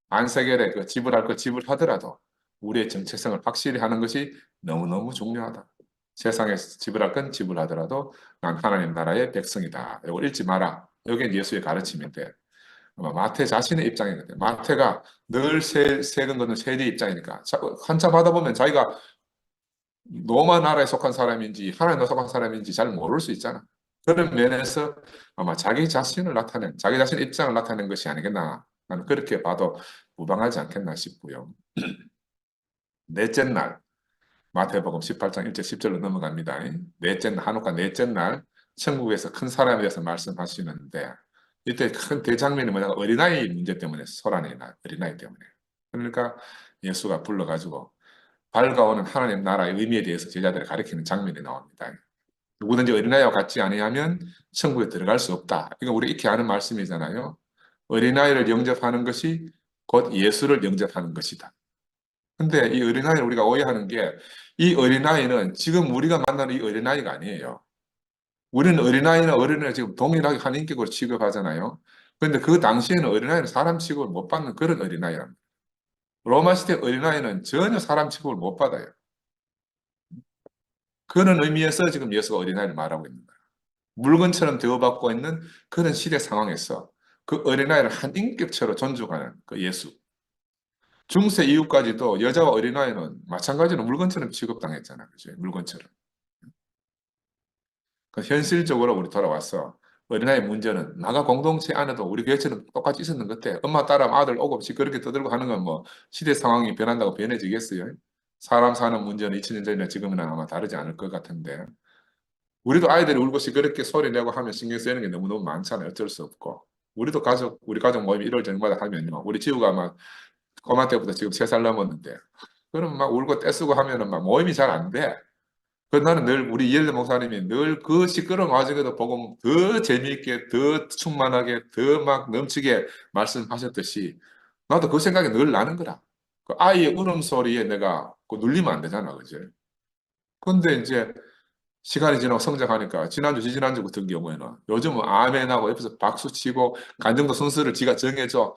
Speaker 1: 안세겔에 그 지불할 거 지불하더라도 우리의 정체성을 확실히 하는 것이 너무너무 중요하다. 세상에 지불할 건 지불하더라도 난 하나님 나라의 백성이다. 이거 읽지 마라. 이게 예수의 가르침인데 마태 자신의 입장이거든요. 마태가 늘 세금 걷는 세리 입장이니까 한참 하다 보면 자기가 로마 나라에 속한 사람인지 하나님에 속한 사람인지 잘 모를 수 있잖아. 그런 면에서 아마 자기 자신을 나타낸, 자기 자신의 입장을 나타낸 것이 아니겠나. 나는 그렇게 봐도 무방하지 않겠나 싶고요. 넷째 날, 마태복음 18장 1절 10절로 넘어갑니다. 넷째 날, 한옥과 넷째 날, 천국에서 큰 사람에 대해서 말씀하시는데, 이때 큰 대장면이 뭐냐면 어린아이 문제 때문에 소란이 나, 어린아이 때문에. 그러니까 예수가 불러가지고 밝아오는 하나님 나라의 의미에 대해서 제자들을 가리키는 장면이 나옵니다. 누구든지 어린아이와 같지 아니하면 천국에 들어갈 수 없다. 이거 우리 익히 아는 말씀이잖아요. 어린아이를 영접하는 것이 곧 예수를 영접하는 것이다. 근데 이 어린아이를 우리가 오해하는 게 이 어린아이는 지금 우리가 만나는 이 어린아이가 아니에요. 우리는 어린아이나 어른을 지금 동일하게 한 인격으로 취급하잖아요. 그런데 그 당시에는 어린아이는 사람 취급을 못 받는 그런 어린아이랍니다. 로마 시대 어린아이는 전혀 사람 취급을 못 받아요. 그런 의미에서 지금 예수가 어린아이를 말하고 있는 거예요. 물건처럼 대우받고 있는 그런 시대 상황에서 그 어린아이를 한 인격체로 존중하는 그 예수. 중세 이후까지도 여자와 어린아이는 마찬가지로 물건처럼 취급당했잖아요. 그죠? 물건처럼. 그 현실적으로 우리 돌아와서 어린아이 문제는 나가 공동체 안에도 우리 교회처럼 똑같이 있었는 것 같아. 엄마 따라 아들 오고 시끄럽게 떠들고 하는 건 뭐 시대 상황이 변한다고 변해지겠어요? 사람 사는 문제는 2000년 전이나 지금은 아마 다르지 않을 것 같은데 우리도 아이들이 울고 시끄럽게 소리 내고 하면 신경 쓰이는 게 너무너무 많잖아요. 어쩔 수 없고. 우리 가족 모임 1월 전마다 하면요. 우리 지우가 막 꼬마 때부터 지금 3살 넘었는데 그럼 막 울고 떼쓰고 하면은 막 모임이 잘 안 돼. 그 나는 늘 우리 이엘드 목사님이 늘 그 시끄러운 와중에도 복음 더 재미있게 더 충만하게 더 막 넘치게 말씀하셨듯이 나도 그 생각이 늘 나는 거라. 그 아이의 울음소리에 내가 그 눌리면 안 되잖아. 그지? 근데 이제 시간이 지나고 성장하니까 지난주 지지난주 같은 경우에는 요즘은 아멘하고 옆에서 박수 치고 간정도 순서를 지가 정해줘.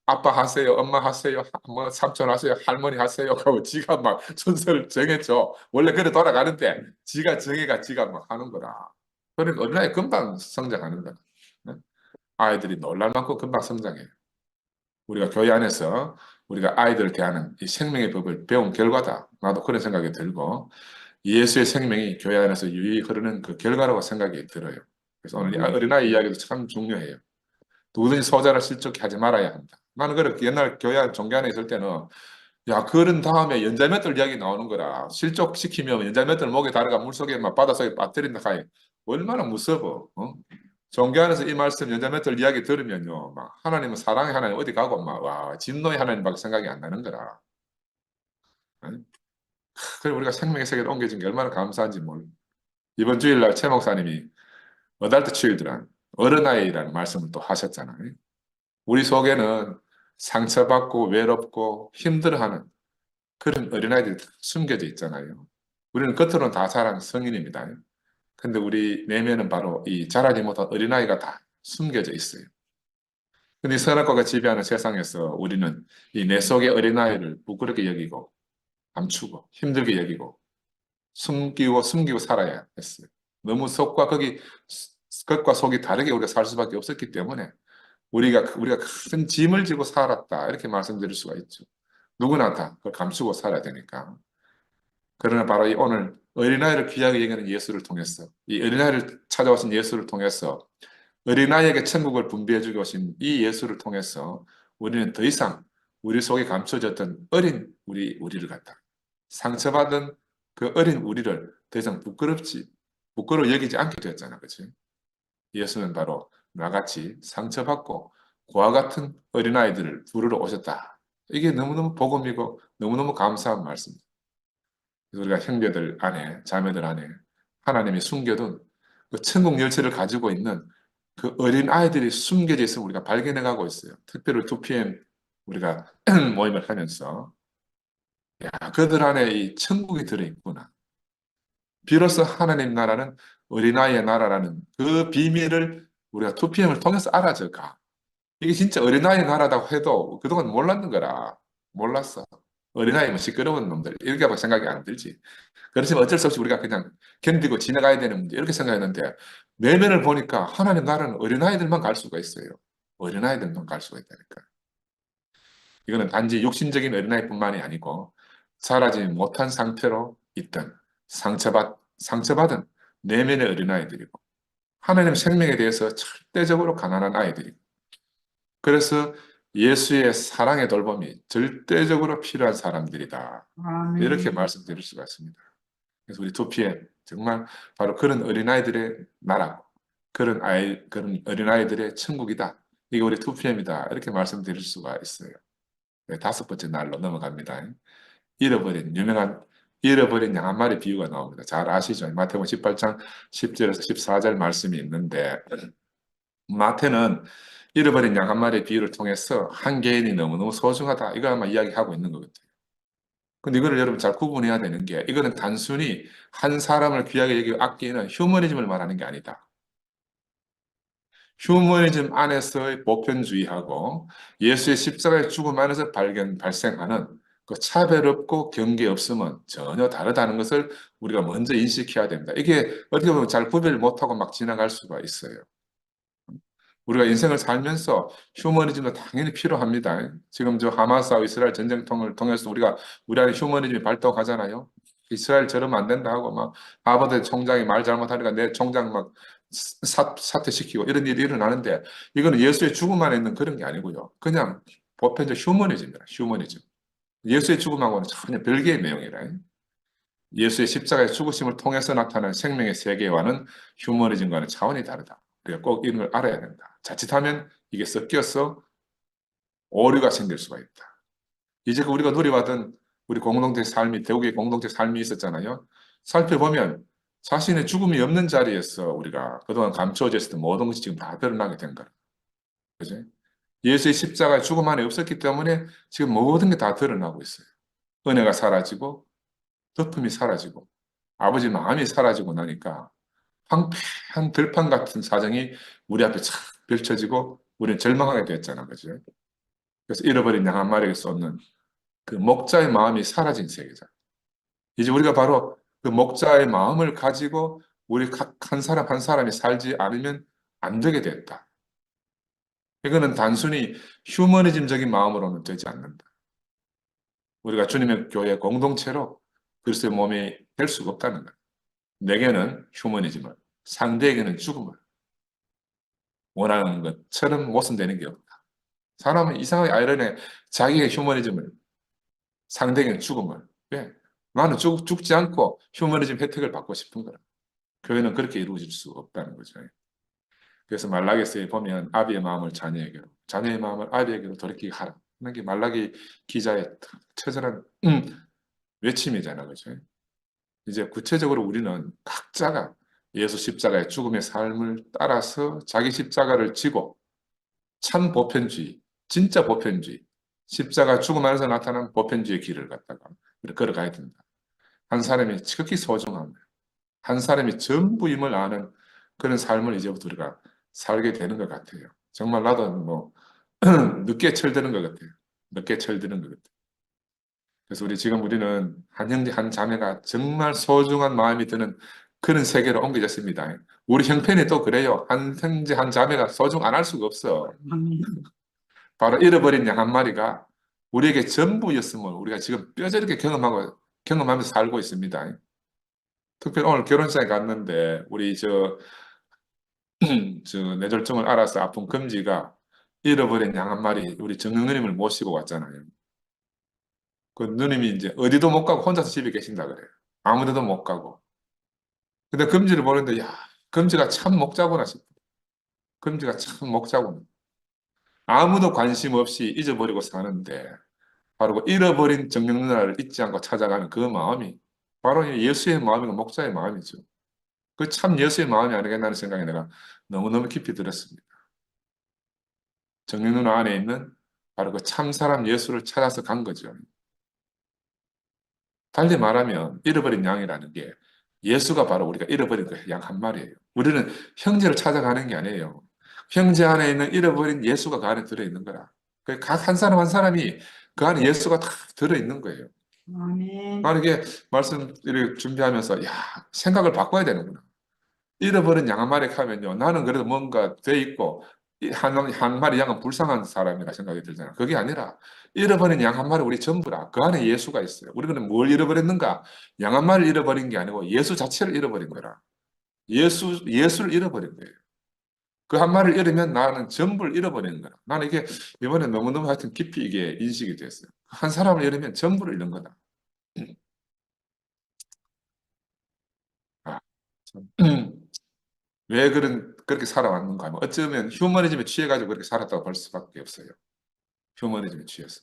Speaker 1: 아빠 하세요, 엄마 하세요, 뭐 삼촌 하세요, 할머니 하세요 하고 지가 막 순서를 정해줘. 원래 그래 돌아가는데 지가 정해가 지가 막 하는 거라. 그러니까 어린아이 금방 성장하는 거야. 네? 아이들이 놀랄 만큼 금방 성장해요. 우리가 교회 안에서 우리가 아이들을 대하는 이 생명의 법을 배운 결과다. 나도 그런 생각이 들고 예수의 생명이 교회 안에서 유유히 흐르는 그 결과라고 생각이 들어요. 그래서 오늘 이 어린아이 이야기도 참 중요해요. 누구든지 소자를 실족히 하지 말아야 한다. 나는 그렇게 옛날 교회 안 종교 안에 있을 때는 야 그런 다음에 연자맷돌 이야기 나오는 거라 실족시키면 연자맷돌 목에 다르가 물속에 막 바닷속에 빠뜨린다 하이 얼마나 무서워. 어? 종교 안에서 이 말씀 연자맷돌 이야기 들으면요 막 하나님은 사랑의 하나님 어디 가고 막 와 진노의 하나님밖에 생각이 안 나는 거라. 응? 그래 우리가 생명의 세계로 옮겨진 게 얼마나 감사한지 몰라. 이번 주일날 최 목사님이 어덜트 칠드란 어른아이라는 말씀을 또 하셨잖아요. 우리 속에는 상처받고 외롭고 힘들어하는 그런 어린아이들이 다 숨겨져 있잖아요. 우리는 겉으로는 다 자란 성인입니다. 근데 우리 내면은 바로 이 자라지 못한 어린아이가 다 숨겨져 있어요. 근데 선악과가 지배하는 세상에서 우리는 이 내 속의 어린아이를 부끄럽게 여기고 감추고 힘들게 여기고 숨기고 살아야 했어요. 너무 겉과 속이 다르게 우리가 살 수밖에 없었기 때문에 우리가 큰 짐을 지고 살았다. 이렇게 말씀드릴 수가 있죠. 누구나 다 그걸 감추고 살아야 되니까. 그러나 바로 이 오늘 어린아이를 귀하게 여기는 예수를 통해서 이 어린아이를 찾아오신 예수를 통해서 어린아이에게 천국을 분배해 주고 오신 이 예수를 통해서 우리는 더 이상 우리 속에 감춰졌던 어린 우리를 갖다 상처받은 그 어린 우리를 더 이상 부끄러워 여기지 않게 되었잖아. 그치? 예수는 바로 나같이 상처받고 고아 같은 어린아이들을 부르러 오셨다. 이게 너무너무 복음이고 너무너무 감사한 말씀입니다. 그래서 우리가 형제들 안에, 자매들 안에 하나님이 숨겨둔 그 천국 열쇠를 가지고 있는 그 어린아이들이 숨겨져 있음을 우리가 발견해 가고 있어요. 특별히 2PM 우리가 모임을 하면서 야, 그들 안에 이 천국이 들어있구나. 비로소 하나님 나라는 어린아이의 나라라는 그 비밀을 우리가 2PM을 통해서 알아져 가. 이게 진짜 어린아이 나라다고 해도 그동안 몰랐는 거라. 몰랐어. 어린아이면 시끄러운 놈들. 이렇게밖에 생각이 안 들지. 그렇지만 어쩔 수 없이 우리가 그냥 견디고 지나가야 되는 문제. 이렇게 생각했는데 내면을 보니까 하나님 나라는 어린아이들만 갈 수가 있어요. 어린아이들만 갈 수가 있다니까. 이거는 단지 육신적인 어린아이뿐만이 아니고 자라지 못한 상태로 있던 상처받은 내면의 어린아이들이고 하나님 생명에 대해서 절대적으로 가난한 아이들이고 그래서 예수의 사랑의 돌봄이 절대적으로 필요한 사람들이다. 이렇게
Speaker 3: 아멘.
Speaker 1: 말씀드릴 수가 있습니다. 그래서 우리 2PM 정말 바로 그런 어린아이들의 나라, 그런 어린아이들의 천국이다. 이게 우리 2PM이다. 이렇게 말씀드릴 수가 있어요. 네, 5번째 날로 넘어갑니다. 잃어버린 유명한 잃어버린 양 한 마리 비유가 나옵니다. 잘 아시죠? 마태복음 18장 10절에서 14절 말씀이 있는데 마태는 잃어버린 양 한 마리 비유를 통해서 한 개인이 너무너무 소중하다. 이걸 아마 이야기하고 있는 것 같아요. 근데 이거를 여러분 잘 구분해야 되는 게 이거는 단순히 한 사람을 귀하게 여기고 아끼는 휴머니즘을 말하는 게 아니다. 휴머니즘 안에서의 보편주의하고 예수의 십자가의 죽음 안에서 발생하는 그 차별 없고 경계 없음은 전혀 다르다는 것을 우리가 먼저 인식해야 됩니다. 이게 어떻게 보면 잘 구별 못하고 막 지나갈 수가 있어요. 우리가 인생을 살면서 휴머니즘도 당연히 필요합니다. 지금 저 하마스와 이스라엘 전쟁통을 통해서 우리 안에 휴머니즘이 발동하잖아요. 이스라엘 저러면 안 된다 하고 막 하버드 총장이 말 잘못하니까 내 총장 막 사퇴시키고 이런 일이 일어나는데 이거는 예수의 죽음 안에 있는 그런 게 아니고요. 그냥 보편적 휴머니즘이라 휴머니즘. 예수의 죽음하고는 전혀 별개의 내용이라. 예수의 십자가의 죽으심을 통해서 나타난 생명의 세계와는 휴머니즘과는 차원이 다르다. 우리가 꼭 이런 걸 알아야 된다. 자칫하면 이게 섞여서 오류가 생길 수가 있다. 이제 우리가 누려받은 우리 공동체 삶이, 대국의 공동체 삶이 있었잖아요. 살펴보면 자신의 죽음이 없는 자리에서 우리가 그동안 감추어져 있었던 모든 것이 지금 다 드러나게 된 거예요. 그죠? 예수의 십자가의 죽음 안에 없었기 때문에 지금 모든 게 다 드러나고 있어요. 은혜가 사라지고, 덮음이 사라지고, 아버지 마음이 사라지고 나니까 황폐한 들판 같은 사정이 우리 앞에 착 펼쳐지고 우리는 절망하게 됐잖아, 그죠? 그래서 잃어버린 양 한 마리에게 쏟는 그 목자의 마음이 사라진 세계죠. 이제 우리가 바로 그 목자의 마음을 가지고 우리 각 한 사람 한 사람이 살지 않으면 안 되게 됐다. 이거는 단순히 휴머니즘적인 마음으로는 되지 않는다. 우리가 주님의 교회 공동체로 그리스도의 몸이 될 수가 없다는 거예요. 내게는 휴머니즘을, 상대에게는 죽음을 원하는 것처럼 모순되는 게 없다. 사람은 이상하게 아이러니해 자기의 휴머니즘을, 상대에게는 죽음을. 왜? 나는 죽지 않고 휴머니즘 혜택을 받고 싶은 거라. 교회는 그렇게 이루어질 수 없다는 거죠. 그래서 말라기서에 보면 아비의 마음을 자녀에게로, 자녀의 마음을 아비에게로 돌이키게 하라. 이런 게 말라기 기자의 처절한 외침이잖아, 그죠? 이제 구체적으로 우리는 각자가 예수 십자가의 죽음의 삶을 따라서 자기 십자가를 지고 참 보편주의, 진짜 보편주의, 십자가 죽음 안에서 나타난 보편주의의 길을 갖다가 걸어가야 된다. 한 사람이 지극히 소중함, 한 사람이 전부임을 아는 그런 삶을 이제부터 우리가 살게 되는 것 같아요. 정말 나도 뭐 늦게 철드는 것 같아요. 늦게 철드는 것 같아요. 그래서 우리는 한 형제 한 자매가 정말 소중한 마음이 드는 그런 세계로 옮겨졌습니다. 우리 형편이 또 그래요. 한 형제 한 자매가 소중 안 할 수가 없어.
Speaker 3: 아멘.
Speaker 1: 바로 잃어버린 양 한 마리가 우리에게 전부였음을 우리가 지금 뼈저리게 경험하면서 살고 있습니다. 특별히 오늘 결혼식에 갔는데 우리 저 뇌졸중을 알아서 아픈 금지가 잃어버린 양 한 마리 우리 정령 누님을 모시고 왔잖아요. 그 누님이 이제 어디도 못 가고 혼자서 집에 계신다 그래요. 아무 데도 못 가고. 근데 금지를 보는데 야 금지가 참 목자구나 싶어. 금지가 참 목자구나. 아무도 관심 없이 잊어버리고 사는데 바로 그 잃어버린 정령 누나를 잊지 않고 찾아가는 그 마음이 바로 예수의 마음이고 목자의 마음이죠. 그 참 예수의 마음이 아니겠나는 생각이 내가 너무너무 깊이 들었습니다. 정령 누나 안에 있는 바로 그 참 사람 예수를 찾아서 간 거죠. 달리 말하면 잃어버린 양이라는 게 예수가 바로 우리가 잃어버린 그 양 한 마리예요. 우리는 형제를 찾아가는 게 아니에요. 형제 안에 있는 잃어버린 예수가 그 안에 들어있는 거라. 각 한 사람 한 사람이 그 안에 예수가 다 들어있는 거예요.
Speaker 3: 아멘.
Speaker 1: 나는 이게 말씀을 준비하면서 야 생각을 바꿔야 되는구나. 잃어버린 양 한 마리 하면요. 나는 그래도 뭔가 돼 있고 한 마리 양은 불쌍한 사람이라 생각이 들잖아. 그게 아니라 잃어버린 양 한 마리 우리 전부라. 그 안에 예수가 있어요. 우리는 뭘 잃어버렸는가? 양 한 마리를 잃어버린 게 아니고 예수 자체를 잃어버린 거라. 예수를 잃어버린 거예요. 그 한 마리를 잃으면 나는 전부를 잃어버리는 거라. 나는 이게 이번에 너무너무 하여튼 깊이 이게 인식이 됐어요. 한 사람을 잃으면 전부를 잃는 거다. 아, 참. 왜 그렇게 살아왔는가 하면 어쩌면 휴머니즘에 취해가지고 그렇게 살았다고 볼 수밖에 없어요. 휴머니즘에 취해서.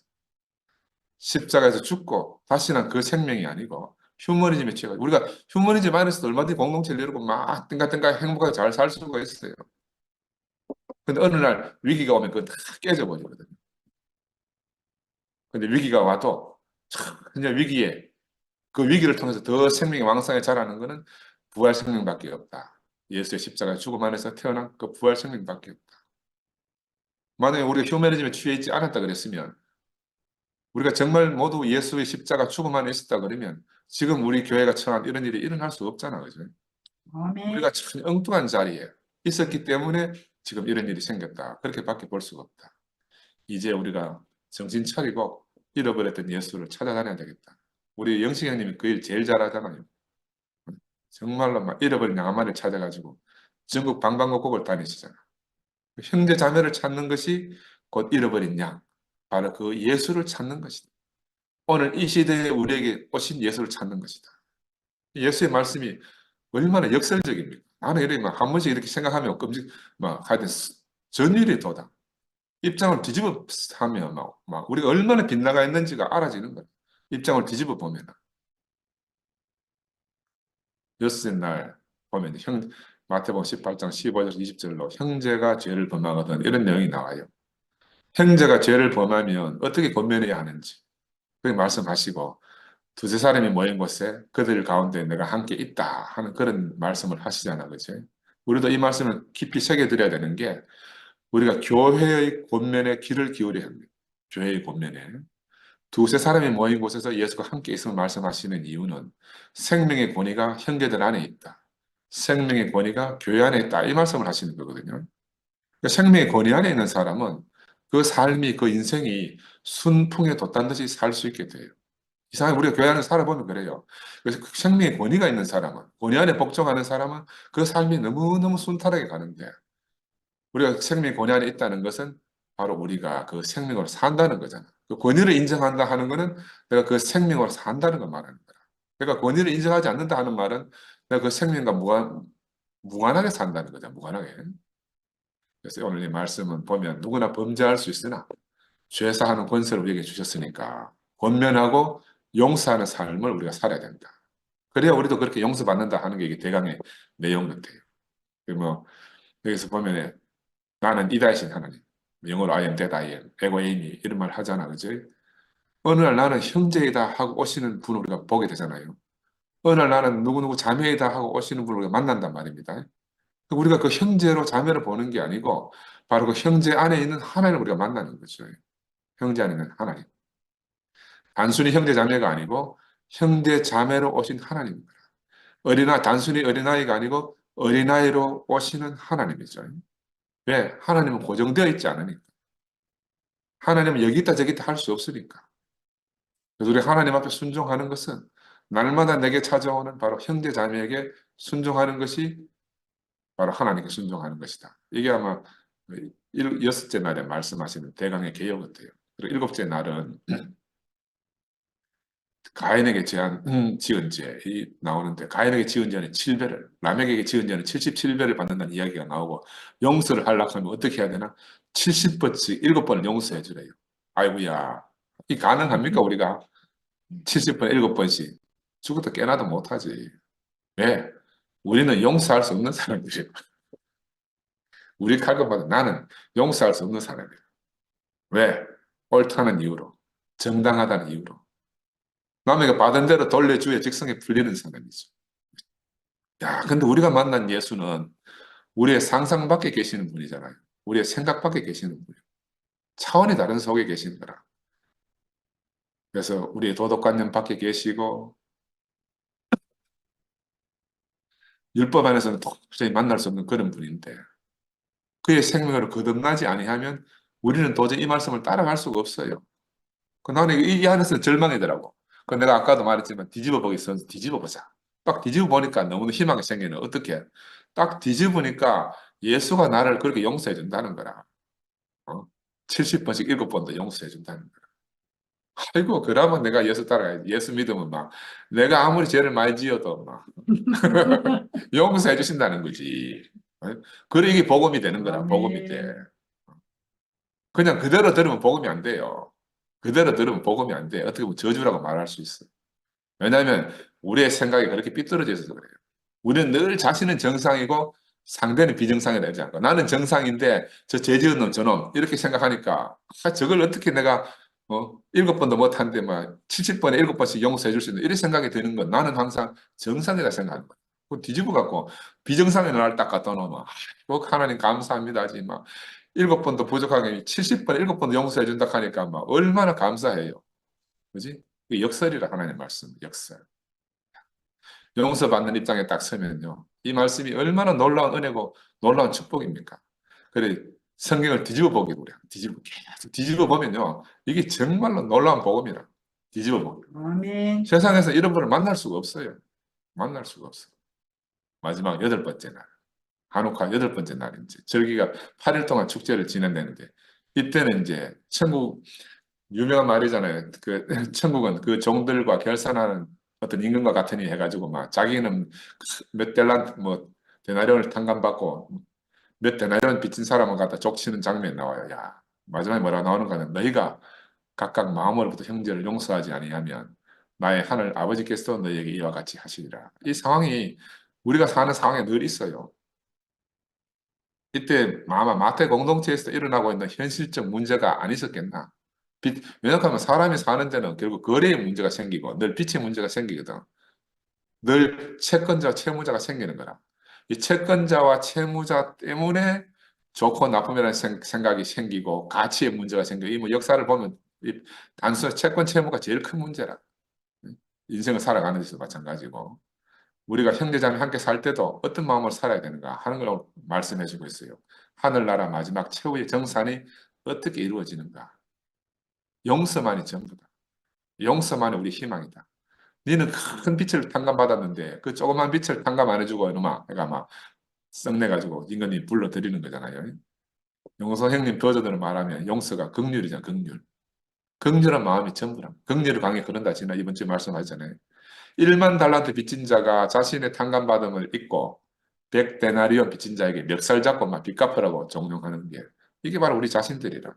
Speaker 1: 십자가에서 죽고 다시는 그 생명이 아니고 휴머니즘에 취해가지고 우리가 휴머니즘 안에서도 얼마든지 공동체를 이루고 막 띵가띵가 행복하게 잘 살 수가 있어요. 근데 어느 날 위기가 오면 그거 다 깨져버리거든요. 근데 위기가 와도 그냥 위기에 그 위기를 통해서 더 생명이 왕성하게 자라는 것은 부활 생명밖에 없다. 예수의 십자가 죽음 안에서 태어난 그 부활 생명밖에 없다. 만약에 우리가 휴머니즘에 취해 있지 않았다 그랬으면 우리가 정말 모두 예수의 십자가 죽음 안에 있었다 그러면 지금 우리 교회가 처한 이런 일이 일어날 수 없잖아. 그죠?
Speaker 3: 아멘.
Speaker 1: 우리가 참 엉뚱한 자리에 있었기 때문에 지금 이런 일이 생겼다. 그렇게밖에 볼 수가 없다. 이제 우리가 정신 차리고 잃어버렸던 예수를 찾아다녀야 되겠다. 우리 영식 형님이 그 일 제일 잘하잖아요. 정말로 막 잃어버린 양아마를 찾아가지고 전국 방방곡곡을 다니시잖아. 형제 자매를 찾는 것이 곧 잃어버린 양. 바로 그 예수를 찾는 것이다. 오늘 이 시대에 우리에게 오신 예수를 찾는 것이다. 예수의 말씀이 얼마나 역설적입니까? 나는 이렇게 막 한 번씩 이렇게 생각하면 끔찍, 막 하여튼 전율이 돋아. 입장을 뒤집어 하면 막 우리가 얼마나 빗나가 있는지가 알아지는 거야. 입장을 뒤집어 보면. 여섯째 날 보면 마태복음 18장 15절 20절로 형제가 죄를 범하거든 이런 내용이 나와요. 형제가 죄를 범하면 어떻게 권면해야 하는지 그렇게 말씀하시고 두세 사람이 모인 곳에 그들 가운데 내가 함께 있다 하는 그런 말씀을 하시잖아, 그죠? 우리도 이 말씀을 깊이 새겨드려야 되는 게 우리가 교회의 권면에 귀를 기울여야 합니다. 교회의 권면에. 두세 사람이 모인 곳에서 예수가 함께 있음을 말씀하시는 이유는 생명의 권위가 형제들 안에 있다. 생명의 권위가 교회 안에 있다. 이 말씀을 하시는 거거든요. 그러니까 생명의 권위 안에 있는 사람은 그 삶이, 그 인생이 순풍에 돛단 듯이 살 수 있게 돼요. 이상하게 우리가 교회 안에 살아보면 그래요. 그래서 그 생명의 권위가 있는 사람은, 권위 안에 복종하는 사람은 그 삶이 너무너무 순탄하게 가는데, 우리가 생명의 권위 안에 있다는 것은 바로 우리가 그 생명으로 산다는 거잖아. 그 권위를 인정한다 하는 것은 내가 그 생명으로 산다는 걸 말하는 거야. 그러니까 권위를 인정하지 않는다 하는 말은 내가 그 생명과 무관하게 산다는 거죠. 무관하게. 그래서 오늘 이 말씀은 보면 누구나 범죄할 수 있으나 죄사하는 권세를 우리에게 주셨으니까 권면하고 용서하는 삶을 우리가 살아야 된다. 그래야 우리도 그렇게 용서받는다 하는 게 이게 대강의 내용 같아요. 뭐 여기서 보면 나는 이다이신 하나님, 영어로 I am that I am, 에고에이미 이런 말 하잖아, 그지? 어느 날 나는 형제이다 하고 오시는 분을 우리가 보게 되잖아요. 어느 날 나는 누구누구 자매이다 하고 오시는 분을 우리가 만난단 말입니다. 우리가 그 형제로 자매를 보는 게 아니고 바로 그 형제 안에 있는 하나님을 우리가 만나는 거죠. 형제 안에 있는 하나님. 단순히 형제 자매가 아니고 형제 자매로 오신 하나님입니다. 단순히 어린아이가 아니고 어린아이로 오시는 하나님이죠. 왜? 하나님은 고정되어 있지 않으니까. 하나님은 여기 있다 저기 있다 할 수 없으니까. 그래서 우리 하나님 앞에 순종하는 것은 날마다 내게 찾아오는 바로 형제 자매에게 순종하는 것이 바로 하나님께 순종하는 것이다. 이게 아마 여섯째 날에 말씀하시는 대강의 개요 같아요. 그리고 일곱째 날은 가인에게 지은 죄이 나오는데 가인에게 지은 죄는 7배를 람에게 지은 죄는 77배를 받는다는 이야기가 나오고 용서를 하려고 하면 어떻게 해야 되나? 70번씩 7번을 용서해 주래요. 아이고야. 이 가능합니까 우리가? 70번 7번씩 죽어도 깨나도 못하지. 왜? 우리는 용서할 수 없는 사람들이에요. 우리 칼급받아 나는 용서할 수 없는 사람이에요. 왜? 옳다는 이유로 정당하다는 이유로 남에게 받은 대로 돌려줘야 직성에 풀리는 사람이죠. 야, 근데 우리가 만난 예수는 우리의 상상 밖에 계시는 분이잖아요. 우리의 생각 밖에 계시는 분이에요. 차원이 다른 속에 계신 거라. 그래서 우리의 도덕관념 밖에 계시고 율법 안에서는 도저히 만날 수 없는 그런 분인데 그의 생명으로 거듭나지 아니하면 우리는 도저히 이 말씀을 따라갈 수가 없어요. 나는 이 안에서 절망이더라고. 내가 아까도 말했지만 뒤집어 보겠어. 뒤집어 보자. 딱 뒤집어 보니까 너무 희망이 생기는 어떻게? 딱 뒤집으니까 예수가 나를 그렇게 용서해 준다는 거라. 어? 70번씩 7번도 용서해 준다는 거라. 아이고, 그러면 내가 예수 따라가야지. 예수 믿으면 막 내가 아무리 죄를 많이 지어도 막 용서해 주신다는 거지. 어? 그래 이게 복음이 되는 거라. 복음이 돼.
Speaker 3: 아멘.
Speaker 1: 그냥 그대로 들으면 복음이 안 돼요. 그대로 들으면 복음이 안 돼. 어떻게 보면 저주라고 말할 수 있어. 왜냐하면 우리의 생각이 그렇게 삐뚤어져 있어서 그래요. 우리는 늘 자신은 정상이고 상대는 비정상이라 하지 않고 나는 정상인데 저 죄지은 놈 저놈 이렇게 생각하니까 저걸 어떻게 내가 7번도 못하는데 막 70번에 7번씩 용서해 줄 수 있는 이런 생각이 드는 건 나는 항상 정상이라 생각하는 거야. 그거 뒤집어 갖고 비정상의 나를 딱 갖다 놓으면 하나님 감사합니다 하지 막 7번도 부족하게 70번에 7번도 용서해 준다 하니까 막 얼마나 감사해요. 그지? 그 역설이라 하나님 말씀 역설. 용서받는 입장에 딱 서면요. 이 말씀이 얼마나 놀라운 은혜고 놀라운 축복입니까? 그래, 성경을 뒤집어 보기 그래. 계속 뒤집어 보면요. 이게 정말로 놀라운 복음이라. 뒤집어 보기.
Speaker 3: 아멘.
Speaker 1: 세상에서 이런 분을 만날 수가 없어요. 만날 수가 없어. 마지막 8번째 날. 한우카 8번째 날인지. 절기가 8일 동안 축제를 지낸다는데 이때는 이제 천국 유명한 말이잖아요. 그 천국은 그 종들과 결산하는 어떤 임금과 같으니 해가지고 막 자기는 몇 달란트 뭐 데나리온을 탕감받고 몇 데나리온 빚진 사람을 갖다 족치는 장면이 나와요. 야 마지막에 뭐라 나오는가는 너희가 각각 마음으로부터 형제를 용서하지 아니하면 나의 하늘 아버지께서 너희에게 이와 같이 하시리라. 이 상황이 우리가 사는 상황에 늘 있어요. 이때 아마 마태 공동체에서 일어나고 있는 현실적 문제가 안 있었겠나? 왜냐하면 사람이 사는 데는 결국 거래의 문제가 생기고 늘 빚의 문제가 생기거든. 늘 채권자, 채무자가 생기는 거라. 이 채권자와 채무자 때문에 좋고 나쁨이라는 생각이 생기고 가치의 문제가 생기고 이 뭐 역사를 보면 이 단순 채권, 채무가 제일 큰 문제라. 인생을 살아가는 데서 마찬가지고 우리가 형제자매 함께 살 때도 어떤 마음으로 살아야 되는가 하는 걸 말씀해 주고 있어요. 하늘나라 마지막 최후의 정산이 어떻게 이루어지는가. 용서만이 전부다. 용서만이 우리 희망이다. 너는 큰 빛을 탕감받았는데 그 조그만 빛을 탕감 안 해주고 이놈아 내가 막 썩내가지고 인간이 불러들이는 거잖아요. 용서 형님 버전으로 말하면 용서가 긍휼이잖아. 긍휼. 긍휼한 마음이 전부라. 긍휼을 강에 그런다 지나 이번 주에 말씀하셨잖아요. 1만 달란트 빚진 자가 자신의 탕감받음을 잊고 100데나리온 빚진 자에게 멱살 잡고 막 빚 갚으라고 종용하는 게 이게 바로 우리 자신들이라.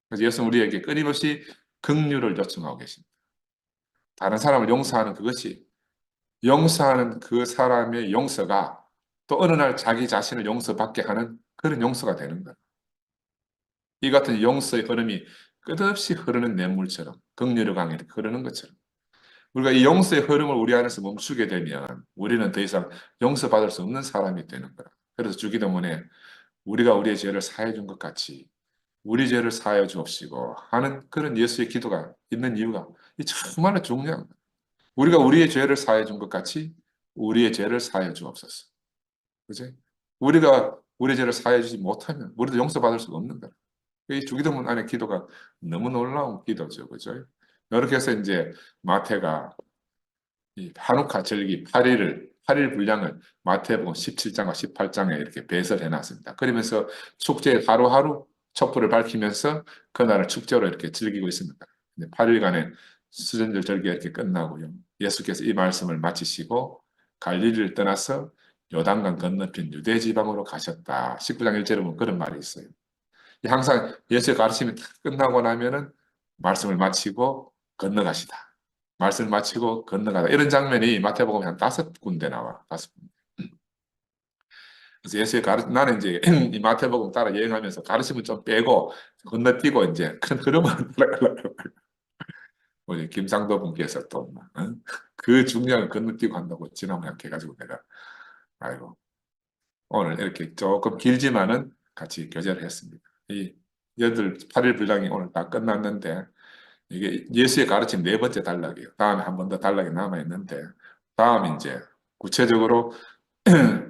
Speaker 1: 그래서 예수는 우리에게 끊임없이 긍휼을 요청하고 계십니다. 다른 사람을 용서하는 그것이 용서하는 그 사람의 용서가 또 어느 날 자기 자신을 용서받게 하는 그런 용서가 되는 거예요. 이 같은 용서의 흐름이 끝없이 흐르는 냇물처럼 긍휼의 강이 흐르는 것처럼 우리가 이 용서의 흐름을 우리 안에서 멈추게 되면 우리는 더 이상 용서받을 수 없는 사람이 되는 거라. 그래서 주기도문에 우리가 우리의 죄를 사해 준 것 같이 우리 죄를 사하여 주옵시고 하는 그런 예수의 기도가 있는 이유가 이 정말로 중요한 거예요. 우리가 우리의 죄를 사해 준 것 같이 우리의 죄를 사해 주옵소서. 그지? 우리가 우리의 죄를 사해 주지 못하면 우리도 용서받을 수가 없는 거예요. 이 주기도문 안에 기도가 너무 놀라운 기도죠. 그죠? 이렇게 해서 이제 마태가 이 한우카 절기 8일 분량을 마태복음 17장과 18장에 이렇게 배설해 놨습니다. 그러면서 축제 하루하루 촛불을 밝히면서 그날을 축제로 이렇게 즐기고 있습니다. 8일간의 수전절 절기가 이렇게 끝나고요. 예수께서 이 말씀을 마치시고 갈릴리를 떠나서 요단강 건너편 유대 지방으로 가셨다. 19장 1절에 보면 그런 말이 있어요. 항상 예수의 가르침이 다 끝나고 나면은 말씀을 마치고 건너가시다. 말씀을 마치고 건너가다. 이런 장면이 마태복음에 한 5군데 나와. 5군데. 그래서 예수의 나는 이제 이 마태복음 따라 여행하면서 가르침을 좀 빼고 건너뛰고 이제 큰 흐름을 따라가려고. 우리 김상도 분께서 또, 그 중요한 건너뛰고 한다고 지난번에 해가지고 내가, 아이고, 오늘 이렇게 조금 길지만은 같이 교제를 했습니다. 이 8일 분량이 오늘 다 끝났는데, 이게 예수의 가르침 4번째 단락이에요. 다음에 한 번 더 단락이 남아있는데, 다음 이제 구체적으로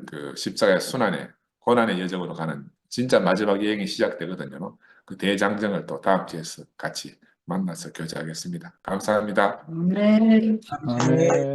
Speaker 1: 그 십자가의 순환의 고난의 여정으로 가는 진짜 마지막 여행이 시작되거든요. 그 대장정을 또 다음 주에서 같이 만나서 교제하겠습니다. 감사합니다.
Speaker 3: 아멘.
Speaker 2: 아멘.